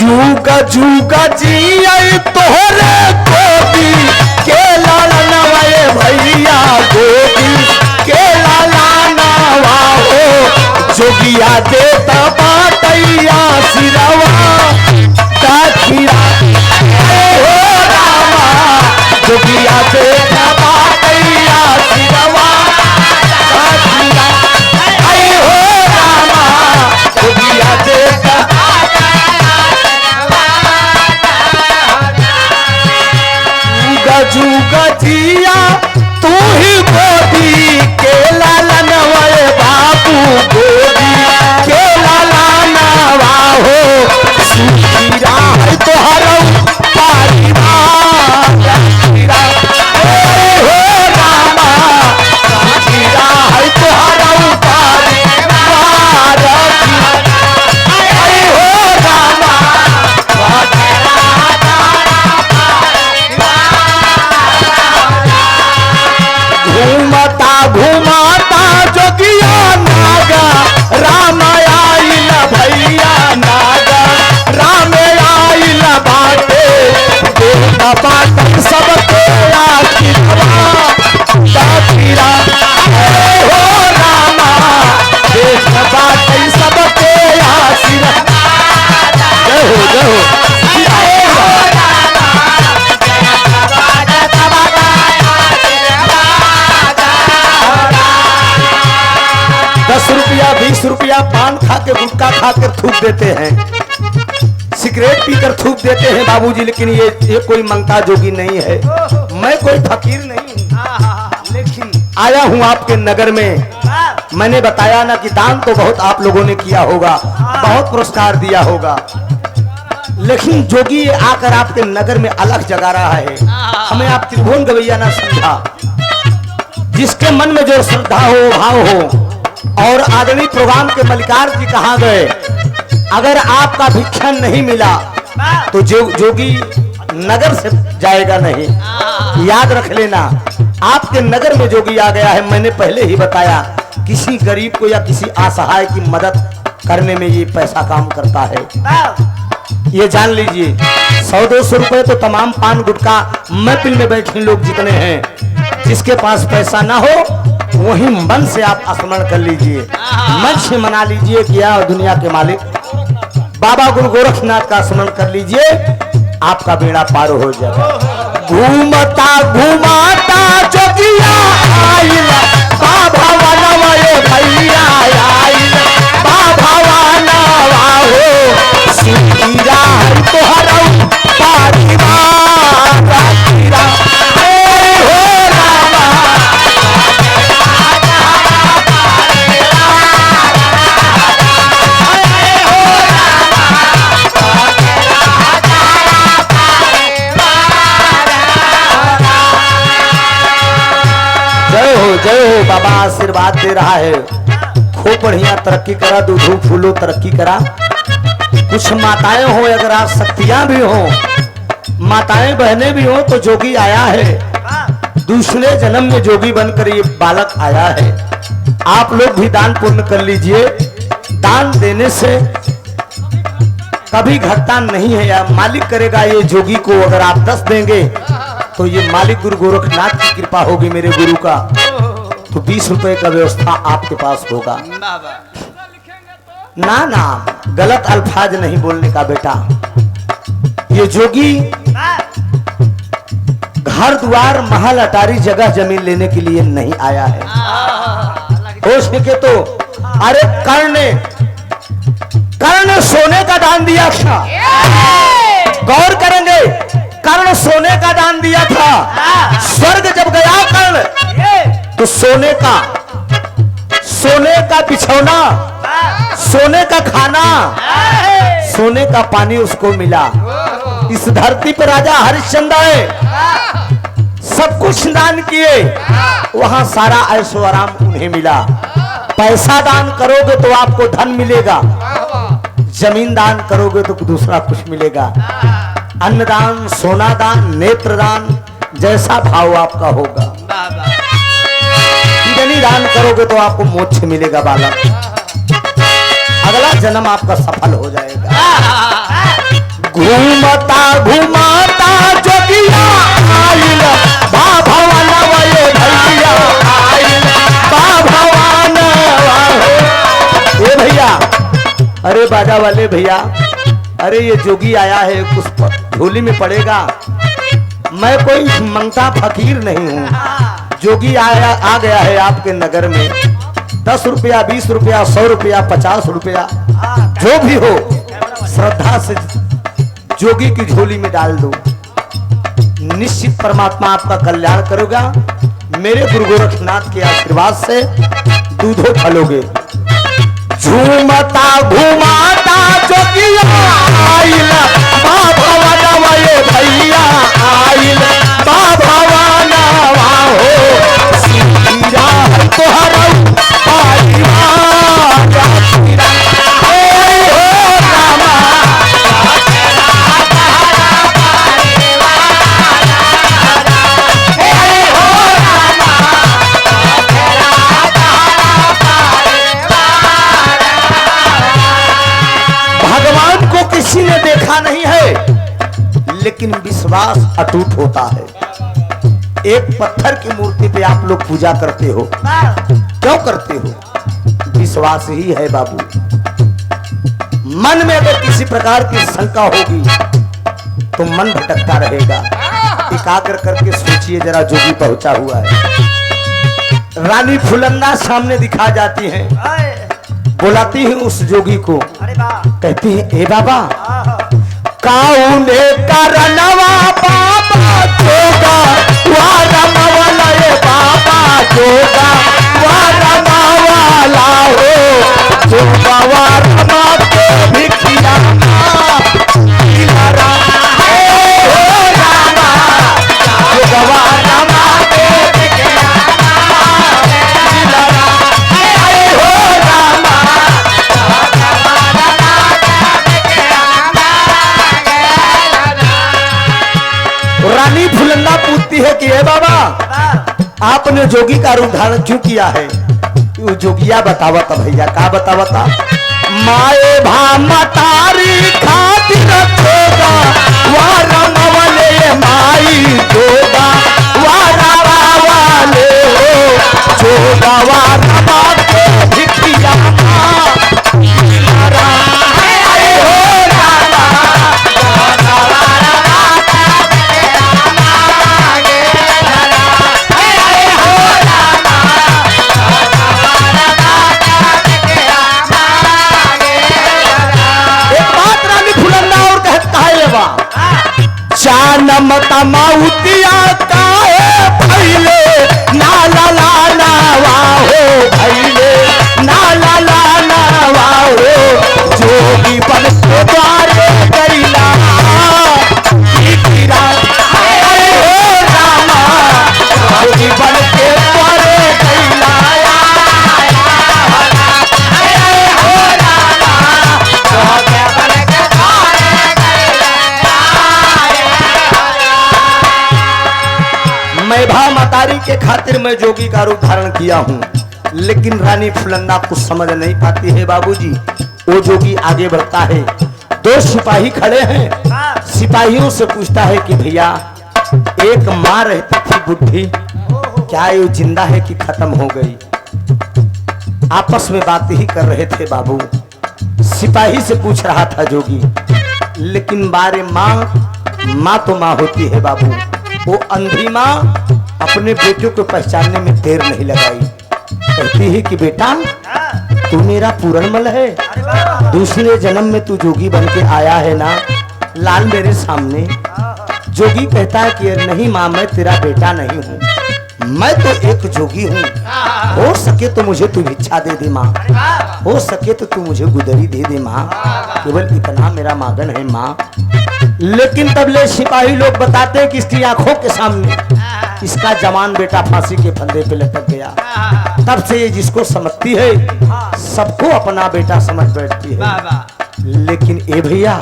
जूगा जूगा जी आई तोहरे गोदी के लाला नवाए भैया, गोदी के लाला नवा हो जोगिया देता बाटैया सिरवा ताखिरा हो रामा, जोगिया देता बाटैया सिरवा ताखिरा आई हो रामा, जोगिया देता जूगा जिया तू ही गोदी के लाला नवाए बाबू, गोदी के लाला नवा हो सुखीरा है तोहरा परिवार हो रामा, सुखीरा है तोहरा परिवार हो रामा। घूमता घूमता जोगिया नागा राम आइल भैया, नागा राम आइल बाटे देता बाटन सबके आखिरवा दाखिरा हो रामा, देता बाटन सबके आखिरवा। जय हो जय हो। 10 रुपया, 20 रुपया पान खा के, गुटखा खा के थूक देते हैं, सिगरेट पीकर थूक देते हैं बाबूजी। लेकिन ये कोई मंगता जोगी नहीं है, मैं कोई फकीर नहीं हूँ, लेकिन आया हूँ आपके नगर में। मैंने बताया ना कि दान तो बहुत आप लोगों ने किया होगा, बहुत पुरस्कार दिया होगा, लेकिन जोगी आकर आपके नगर में अलग जगा रहा है। हमें आप त्रिभुवन गवैया ना समझा। जिसके मन में जो श्रद्धा हो, भाव हो। और आदरणीय प्रोग्राम के मलिकार जी कहाँ गए? अगर आपका भिक्षण नहीं मिला तो जोगी नगर से जाएगा नहीं। याद रख लेना, आपके नगर में जोगी आ गया है। मैंने पहले ही बताया, किसी गरीब को या किसी असहाय की मदद करने में ये पैसा काम करता है। ये जान लीजिए, 100-200 रुपए तो तमाम पान गुटखा महफिल में बैठे लोग जितने हैं, जिसके पास पैसा ना हो वही मन से आप स्मरण कर लीजिए, मन से मना लीजिए कि या दुनिया के मालिक बाबा गुरु गोरखनाथ का स्मरण कर लीजिए, आपका बेड़ा पार हो जाएगा। घूमता घुमाता जोगिया आइला, बाबा वाला ये भैया आइला, बाबा वाला हो सिरा तोहरा पारीवा रातीरा हो रामा। जय हो बाबा आशीर्वाद दे रहा है। खूब बढ़िया तरक्की करा, दूधू फूलो तरक्की करा। कुछ माताएं हो, अगर आप शक्तियां भी हो, माताएं बहनें भी हो, तो जोगी आया है। दूसरे जन्म में जोगी बनकर ये बालक आया है। आप लोग भी दान पुण्य कर लीजिए। दान देने से कभी घटता नहीं है, या मालिक करेगा ये जोगी को। अगर आप 10 देंगे तो ये मालिक गुरु गोरखनाथ की कृपा होगी मेरे गुरु का, तो 20 रुपए का व्यवस्था आपके पास होगा। ना ना, गलत अल्फाज नहीं बोलने का बेटा। ये जोगी घर द्वार महल अटारी जगह जमीन लेने के लिए नहीं आया है। हो सके तो अरे कर्ण सोने का दान दिया था। गौर करेंगे, कर्ण सोने का दान दिया था। स्वर्ग जब गया कर्ण तो सोने का बिछौना, सोने का खाना, सोने का पानी उसको मिला। इस धरती पर राजा हरिश्चंद्र है, सब कुछ दान किए, वहां सारा ऐशो आराम उन्हें मिला। पैसा दान करोगे तो आपको धन मिलेगा, जमीन दान करोगे तो दूसरा कुछ मिलेगा। अन्नदान, सोना दान, नेत्र दान, जैसा भाव आपका होगा। किडनी दान करोगे तो आपको मोक्ष मिलेगा बालक, अगला जन्म आपका सफल हो जाएगा। घूमता घुमाता जोगिया आइला, बाबा वाला ये भैया आइला, बाबा वाला हो। ए भैया, अरे बाजा वाले भैया, अरे ये जोगी आया है, कुछ झोली में पड़ेगा। मैं कोई मंगता फकीर नहीं हूँ। जोगी आ गया है आपके नगर में। 10 रुपया, 20 रुपया, 100 रुपया, 50 रुपया, जो भी हो, श्रद्धा से जोगी की झोली में डाल दो। निश्चित परमात्मा आपका कल्याण करेगा। मेरे गुरु गोरखनाथ के आशीर्वाद से दूधो फलोगे। झूमता घुमाता जोगिया आइला, बाबा वाला ये भैया आइला, बाबा वाला हो सिरा तोहरा पारीवा रातीरा हो रामा। भगवान को किसी ने देखा नहीं है, लेकिन विश्वास अटूट होता है। एक पत्थर की मूर्ति पे आप लोग पूजा करते हो, क्यों करते हो? विश्वास ही है बाबू। मन में अगर किसी प्रकार की शंका होगी तो मन भटकता रहेगा। एकाग्र करके सोचिए जरा, जोगी पहुंचा हुआ है। रानी फुलन्ना सामने दिखा जाती है, बुलाती है उस जोगी को, कहती है ए बाबा, काउने करनवा बाबा जोगा, वारम वाला ये बाबा जोगा, वारम वाला लाहो जो गवार के भिखिया दिलारा हो रामा जो गवार के भिखिया दिलारा हो रामा रानी फुलंदा पूछती है कि हे बाबा आपने जोगी का रूप धारण क्यों किया है? वो जोगिया बतावता भैया का बतावता माए भामतारी खातिर जोगा वारा मवले माई जोगा वारा वाले हो जोगा वारा बाके भिखिया दिलारा हो रामा जोगा वारा बाके जानम तमाउतिया काहे भैले नाला लावा हो भैले नाला लावा हो जोगी बन के द्वारे गैला गिरा हो रामा जोगी बन के द्वारे गैला हो रामा जोगी बन के द्वारे मैं भा मतारी के खातिर मैं जोगी का रूप धारण किया हूँ, लेकिन रानी फुलंदा कुछ समझ नहीं पाती है बाबूजी। वो जोगी आगे बढ़ता है, दो सिपाही खड़े हैं, सिपाहियों से पूछता है कि भैया एक माँ रहती थी बुढ़ी, क्या ये जिंदा है कि खत्म हो गई? आपस में बात ही कर रहे थे बाबू। सिपाही से पूछ रहा था जोगी, लेकिन बारे माँ तो माँ होती है बाबू। वो अंधी माँ अपने बेटे को पहचानने में देर नहीं लगाई, कहती है कि बेटा तू मेरा पूरनमल है, दूसरे जन्म में तू जोगी बन के आया है ना, लाल मेरे सामने। जोगी कहता है कि नहीं माँ मैं तेरा बेटा नहीं हूँ, मैं तो एक जोगी हूँ, हो सके तो मुझे तू भिक्षा दे दे माँ, हो सके तो तू मुझे गुदरी दे दे माँ, केवल इतना मेरा मांगन है माँ। लेकिन तब ले सिपाही लोग बताते हैं कि इसकी आंखों के सामने इसका जवान बेटा फांसी के फंदे पे लटक गया। तब से ये जिसको समझती है सबको अपना बेटा समझ बैठती है। लेकिन ए भैया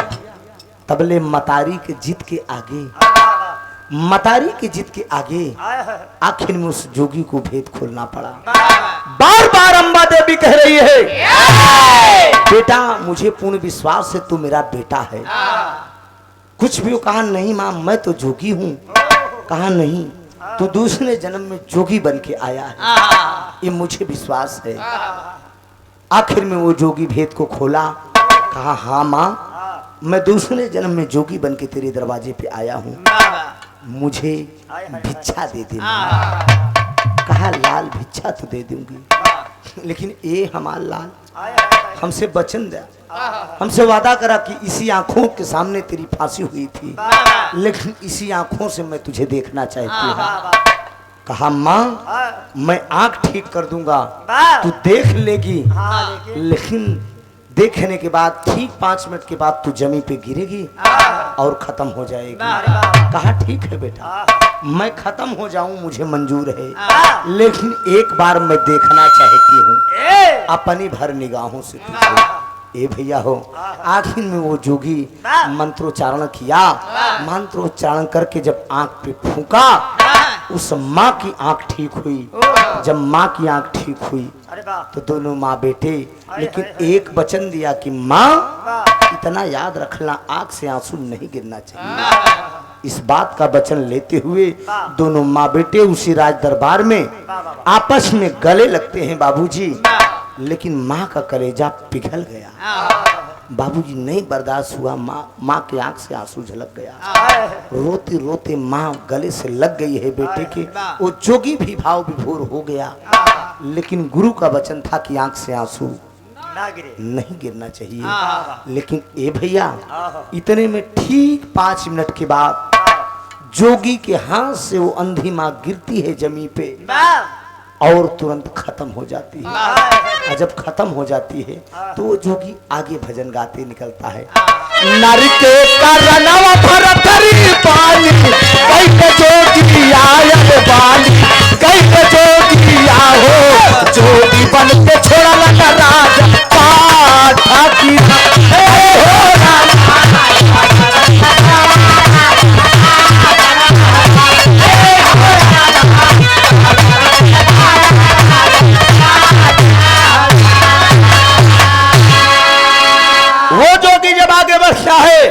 तबले मतारी के जिद के आगे, मतारी के जिद के आगे आखिर में उस जोगी को भेद खोलना पड़ा। बार बार अम्बा देवी कह रही है बेटा मुझे पूर्ण विश्वास है तू मेरा बेटा है। कुछ भी कहा नहीं माँ मैं तो जोगी हूँ, कहा नहीं तू दूसरे जन्म में जोगी बन के आया है, ये मुझे विश्वास है। आखिर में वो जोगी भेद को खोला, कहा हाँ माँ मैं दूसरे जन्म में जोगी बन के तेरे दरवाजे पे आया हूँ, मुझे भिक्षा दे दे। कहा लाल भिक्षा तो दे दूंगी, लेकिन ये हमारा लाल हमसे वचन दे, हमसे वादा करा कि इसी आंखों के सामने तेरी फांसी हुई थी, लेकिन इसी आंखों से मैं तुझे देखना चाहती हूँ। कहा माँ मैं आंख ठीक कर दूंगा, तू देख लेगी, लेकिन देखने के बाद ठीक 5 मिनट के बाद तू जमीन पे गिरेगी और खत्म हो जाएगी। कहा ठीक है बेटा मैं खत्म हो जाऊं मुझे मंजूर है, लेकिन एक बार मैं देखना चाहती हूँ अपनी भर निगाहों से तुझे। ए भैया हो आखिर में वो जोगी मंत्रोच्चारण किया, मंत्रोच्चारण करके जब आंख पे फूंका उस माँ की आंख ठीक हुई। जब माँ की आंख ठीक हुई तो दोनों माँ बेटे, लेकिन एक वचन दिया कि माँ इतना याद रखना आंख से आंसू नहीं गिरना चाहिए। इस बात का वचन लेते हुए दोनों माँ बेटे उसी राज दरबार में आपस में गले लगते हैं बाबूजी, लेकिन माँ का कलेजा पिघल गया। बाबूजी नहीं बर्दाश्त हुआ, माँ की आंख से आंसू झलक गया। रोते रोते माँ गले से लग गई है बेटे के। वो जोगी भी भाव विभोर हो गया, लेकिन गुरु का वचन था कि आंख से आंसू नहीं गिरना चाहिए। लेकिन ए भैया इतने में ठीक 5 मिनट के बाद जोगी के हाथ से वो अंधी माँ गिरती है जमीन पे। और तुरंत खत्म हो जाती है। और जब खत्म हो जाती है तो वो जोगी आगे भजन गाते निकलता है। नर के करनवा भरतरी पानी कैसे जोगी आयल बानी कैसे जोगी हो जोगी बन के छोड़ा लगा राजा पाठा की वो जोगी जब आगे बढ़ता है,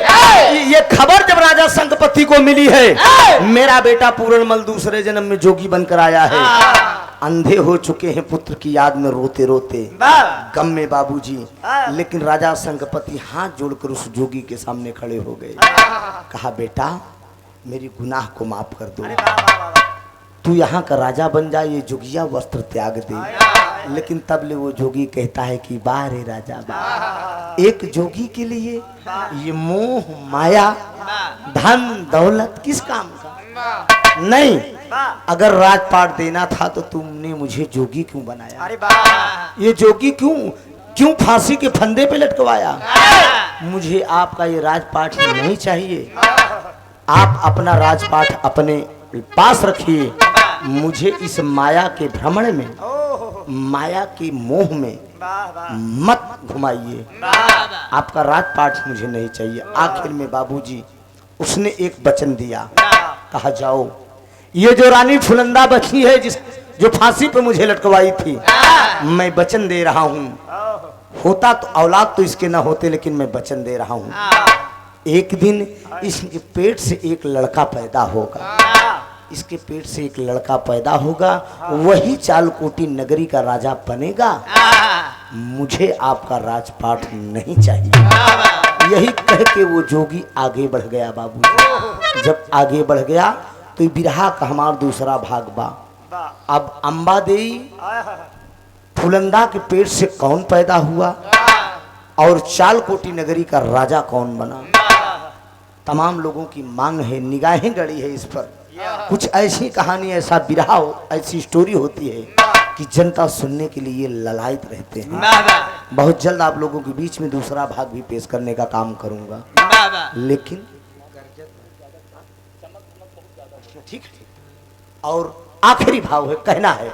ये खबर जब राजा संगपति को मिली है, मेरा बेटा पूरनमल दूसरे जन्म में जोगी बनकर आया है। अंधे हो चुके हैं पुत्र की याद में रोते रोते गम में बाबूजी। लेकिन राजा संगपति हाथ जोड़कर उस जोगी के सामने खड़े हो गए। कहा बेटा मेरी गुनाह को माफ कर दो, तू यहाँ का राजा बन जा, ये जोगिया वस्त्र त्याग दे। लेकिन तब ले वो जोगी कहता है कि बाहर है राजा बा। एक जोगी के लिए ये मोह माया धन दौलत किस काम का नहीं। अगर राजपाट देना था तो तुमने मुझे जोगी क्यों बनाया? अरे वाह, ये जोगी क्यों फांसी के फंदे पे लटकवाया? मुझे आपका ये राजपाट नहीं चाहिए। आप अपना राजपाट अपने पास रखिए, मुझे इस माया के भ्रमण में माया के मोह में मत घुमाइए। आपका राजपाट मुझे नहीं चाहिए। आखिर में बाबूजी उसने एक वचन दिया, कहा जाओ ये जो रानी फुलंदा बची है जो फांसी पे मुझे लटकवाई थी, मैं वचन दे रहा हूँ, होता तो औलाद तो इसके ना होते, लेकिन मैं वचन दे रहा हूँ एक दिन इसके पेट से एक लड़का पैदा होगा। इसके पेट से एक लड़का पैदा होगा, वही चालकोटी नगरी का राजा बनेगा। मुझे आपका राजपाट नहीं चाहिए। यही कह के वो जोगी आगे बढ़ गया बाबू। जब आगे बढ़ गया तो बिरहा का हमारा दूसरा भाग बा। अब अम्बा देई फुलंदा के पेट से कौन पैदा हुआ और चालकोटी नगरी का राजा कौन बना, तमाम लोगों की मांग है, निगाहें गड़ी है इस पर। कुछ ऐसी कहानी, ऐसा बिरहा, ऐसी स्टोरी होती है कि जनता सुनने के लिए ललायत रहते हैं। बहुत जल्द आप लोगों के बीच में दूसरा भाग भी पेश करने का काम करूंगा, लेकिन ठीक है। और आखिरी भाव है, कहना है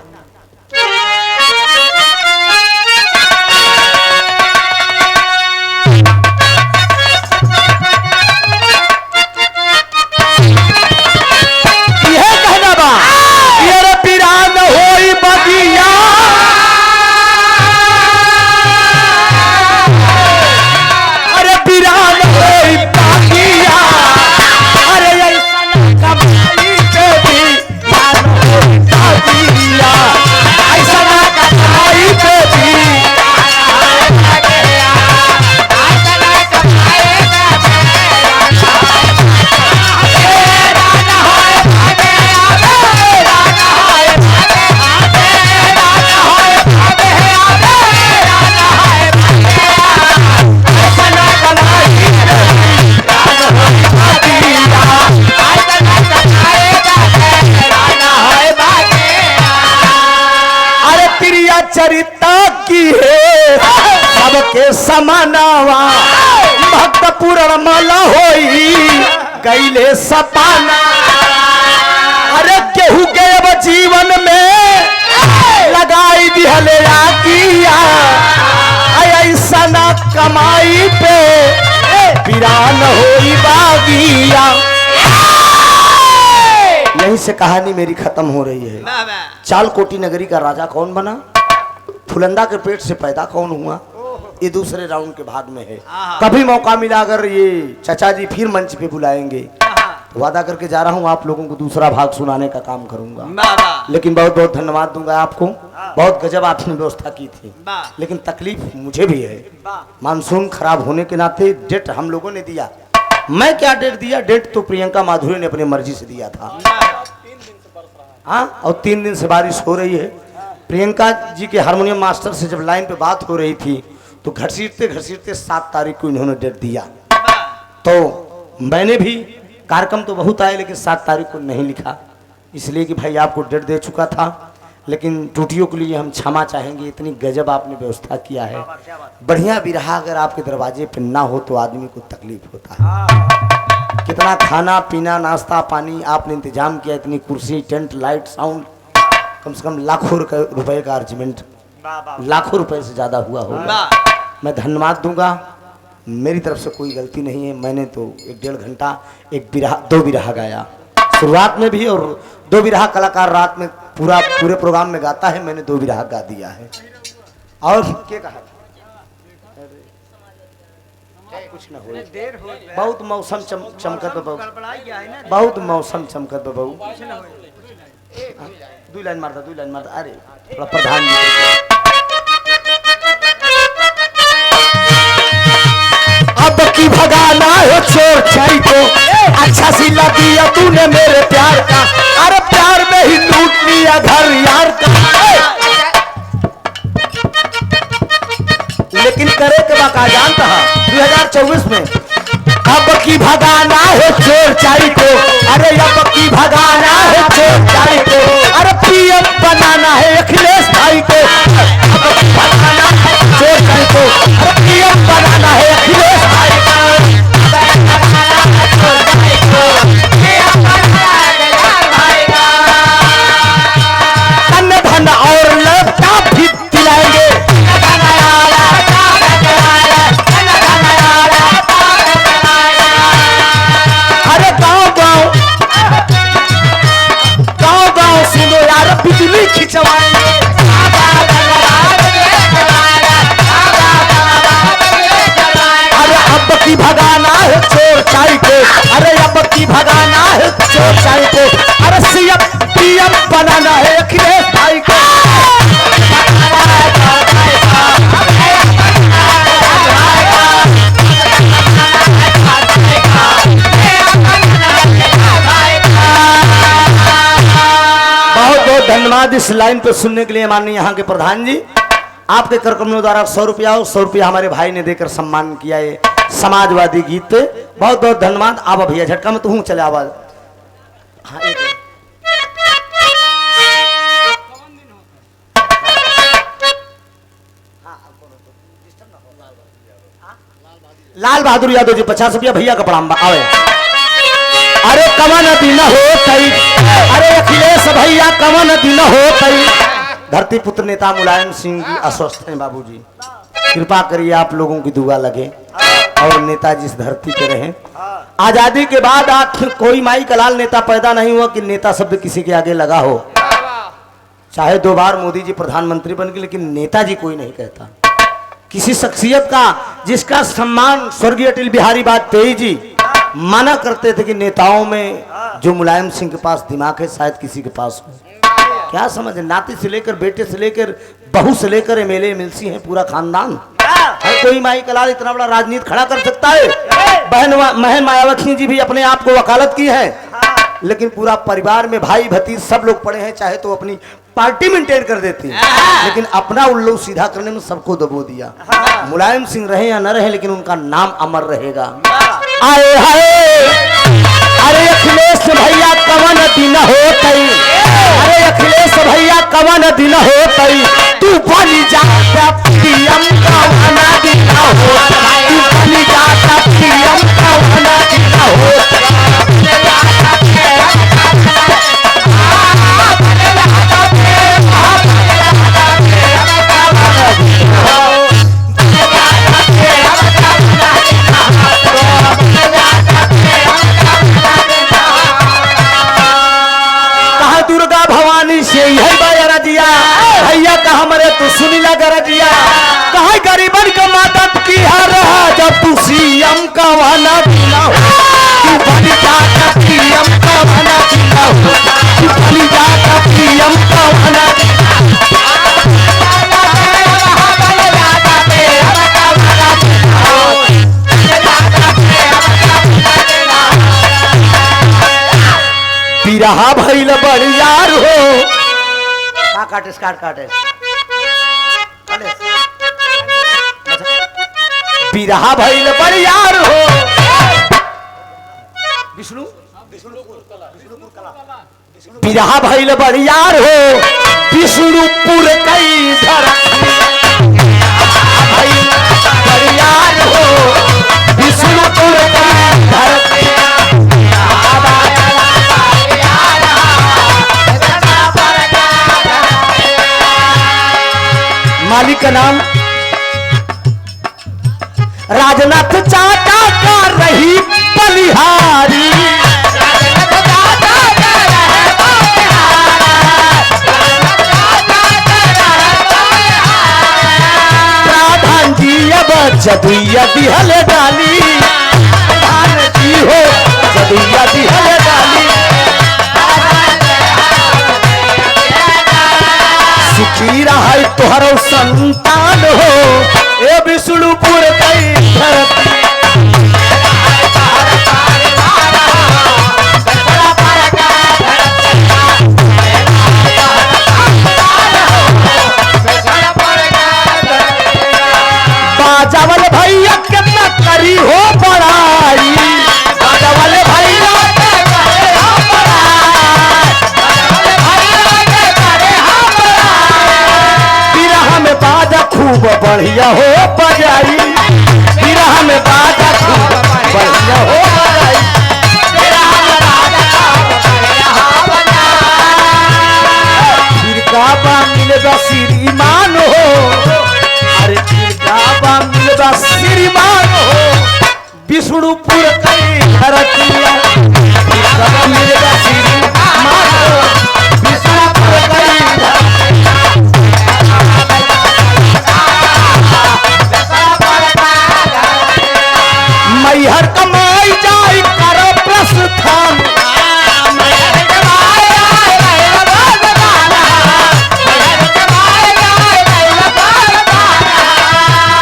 चरिता की है सबके समानावा, भक्त पूर्ण मला होई गईले सपाना। अरे केहू के अब जीवन में लगाई दिहले आगिया, ऐसा ना कमाई पे वीरान होई बागिया। यहीं से कहानी मेरी खत्म हो रही है। चालकोटी नगरी का राजा कौन बना, फुलंदा के पेट से पैदा कौन हुआ, ये दूसरे राउंड के भाग में है। कभी मौका मिला अगर ये चाचा जी फिर मंच पे बुलाएंगे, वादा करके जा रहा हूँ आप लोगों को दूसरा भाग सुनाने का काम करूंगा। लेकिन बहुत बहुत धन्यवाद दूंगा आपको, बहुत गजब आपने व्यवस्था की थी। लेकिन तकलीफ मुझे भी है, मानसून खराब होने के नाते डेट हम लोगों ने दिया। मैं क्या डेट दिया, डेट तो प्रियंका माधुरी ने अपनी मर्जी से दिया था। हाँ, और 3 दिन से बारिश हो रही है। प्रियंका जी के हारमोनियम मास्टर से जब लाइन पे बात हो रही थी तो घसीटते 7 तारीख को इन्होंने डेट दिया। तो मैंने भी, कार्यक्रम तो बहुत आए लेकिन 7 तारीख को नहीं लिखा, इसलिए कि भाई आपको डेट दे चुका था। लेकिन टूटियों के लिए हम क्षमा चाहेंगे। इतनी गजब आपने व्यवस्था किया है। बाबा क्या बात बढ़िया बिरहा अगर आपके दरवाजे पे ना हो तो आदमी को तकलीफ होता है। कितना खाना पीना नाश्ता पानी आपने इंतजाम किया, इतनी कुर्सी टेंट लाइट साउंड, कम से कम लाखों रुपए का अरेंजमेंट, बाबा लाखों रुपए से ज़्यादा हुआ होगा। मैं धन्यवाद दूंगा। मेरी तरफ से कोई गलती नहीं है। मैंने तो 1.5 घंटा एक बिरहा 2 बिरहा गाया शुरुआत में भी, और 2 बिरहा कलाकार रात में पूरे प्रोग्राम में गाता है। मैंने 2 बिरहा गा दिया है। और क्या कहा कुछ ना हो, देर हो गया। बहुत मौसम चमकत बबू, गड़बड़ाई गया है ना। बहुत मौसम चमकत बबू। कुछ ना हो। 2 लाइन मारता 2 लाइन मारता। अरे थोड़ा प्रधान जी अब की भगाना है चोर चाई को, अच्छा सिला दिया तूने मेरे प्यार का, अरे प्यार में ही लूट लिया घर यार का। लेकिन करे के बाका जानता है 2024 में अब की भगाना है चोर चाई को, अरे अब की भगाना है चोर चाई को, अरे पीएम बनाना है अखिलेश भाई को, अब की भगाना है चोर चाई को, अरे पीएम बनाना है अखिलेश भाई को। धन धन और लैपटॉप भी दिलाएंगे, अरे गांव गांव सुनो यार बिजली खिंचवाएंगे। अरे अब की भगाना है चोर चाई को, अरे अब की भगाना है चोर चाई को, अरे सीएम पीएम बनाना है अखिलेश भाई को। बहुत बहुत धन्यवाद इस लाइन पे सुनने के लिए माननीय यहाँ के प्रधान जी। आपके करकमों द्वारा 100 रुपया और 100 रुपया हमारे भाई ने देकर सम्मान किया है समाजवादी गीत पे। बहुत बहुत धन्यवाद। आप भैया झटका में तो हूँ चले आवाज। हाँ एक लाल बहादुर यादव जी 50 रुपया भैया का प्रणाम आवे। अरे कवन दिन हो तई, अरे अखिलेश भैया कवन दिन हो तई। धरती पुत्र नेता मुलायम सिंह जी अस्वस्थ हैं बाबूजी, कृपा करिए आप लोगों की दुआ लगे और नेताजी इस धरती पे रहे। आजादी के बाद आखिर कोई माई कलाल नेता पैदा नहीं हुआ कि नेता शब्द किसी के आगे लगा हो। चाहे 2 बार मोदी जी प्रधानमंत्री बन गए, लेकिन नेताजी कोई नहीं कहता। किसी शख्सियत का जिसका सम्मान स्वर्गीय अटल बिहारी वाजपेयी जी माना करते थे कि नेताओं में जो मुलायम सिंह के पास दिमाग है शायद किसी के पास हो। क्या समझ, नाती से लेकर बेटे से लेकर बहू से लेकर एमएलए एमएलसी हैं, पूरा खानदान। हर कोई माई कलाल इतना बड़ा राजनीति खड़ा कर सकता है। बहन मायावती जी भी अपने आप को वकालत की है, लेकिन पूरा परिवार में भाई भतीज सब लोग पड़े हैं, चाहे तो अपनी पार्टी मेंटेन कर देती है, लेकिन अपना उल्लू सीधा करने में सबको दबो दिया। मुलायम सिंह रहे या न रहे, लेकिन उनका नाम अमर रहेगा। आए हाय, अरे अखिलेश भैया कवन दिन हो तई, अरे अखिलेश भैया कवन दिन हो तई, तू बनी जाता पीएम कवन दिन हो, तू बनी जाता पीएम कवन दिन हो। भैया कहा मरे तू सुनीला गरजिया, कहा गरीबन का मदद की हर जब तू सीएम का वाला बिना हो, तू बन जाता पीएम का वाला बिना हो, तू बन जाता पीएम का वाला। बिरहा भइल बड़ियार हो, काटे काटे बिरहा भइल बड़ियार हो। विष्णु बिरहा भइल बरियार हो विष्णुपुर कई धरती भइल बरियार हो विष्णुपुर कई धरती मालिक का नाम राजनाथ चाटा का रही बलिहारी प्रधान जी अब जदुइया दिहल डाली प्रधान जी हो जदुइया दिहल डाली सुखी रहा तोहर संतान हो ए विष्णुपुर कई धरती बाजावल भैया कितना करी हो बड़ाई बाजावल भैया बिरहा में बाजा खूब बढ़िया हो बजाई बिरहा में बाजा खूब बढ़िया हो बजाई फिरकाबा मिलबा श्रीमान हो अरे फिरकाबा मिलबा श्रीमान हो विष्णुपुर कई धरतिया फिरकाबा मिलबा श्रीमान हो विष्णुपुर कई मैहर कमाई जाई करो प्रस्थान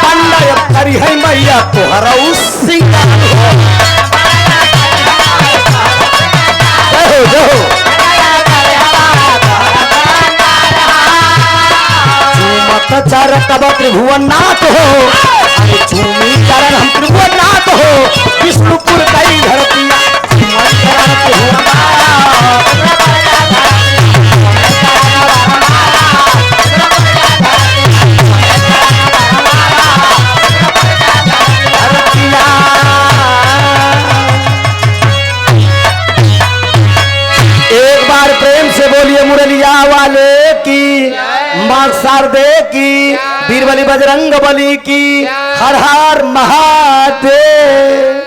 पंडय करी है मैया तोहरा सिंगार हो चूमत चार कब त्रिभुवननाथ हो चूमी चरण हम त्रिभुवननाथ हो विष्णुपुर कई धरती चरण एक बार प्रेम से बोलिए मुरलिया वाले की मां शारदे की बीरबली बजरंग बली की हर हर महादेव।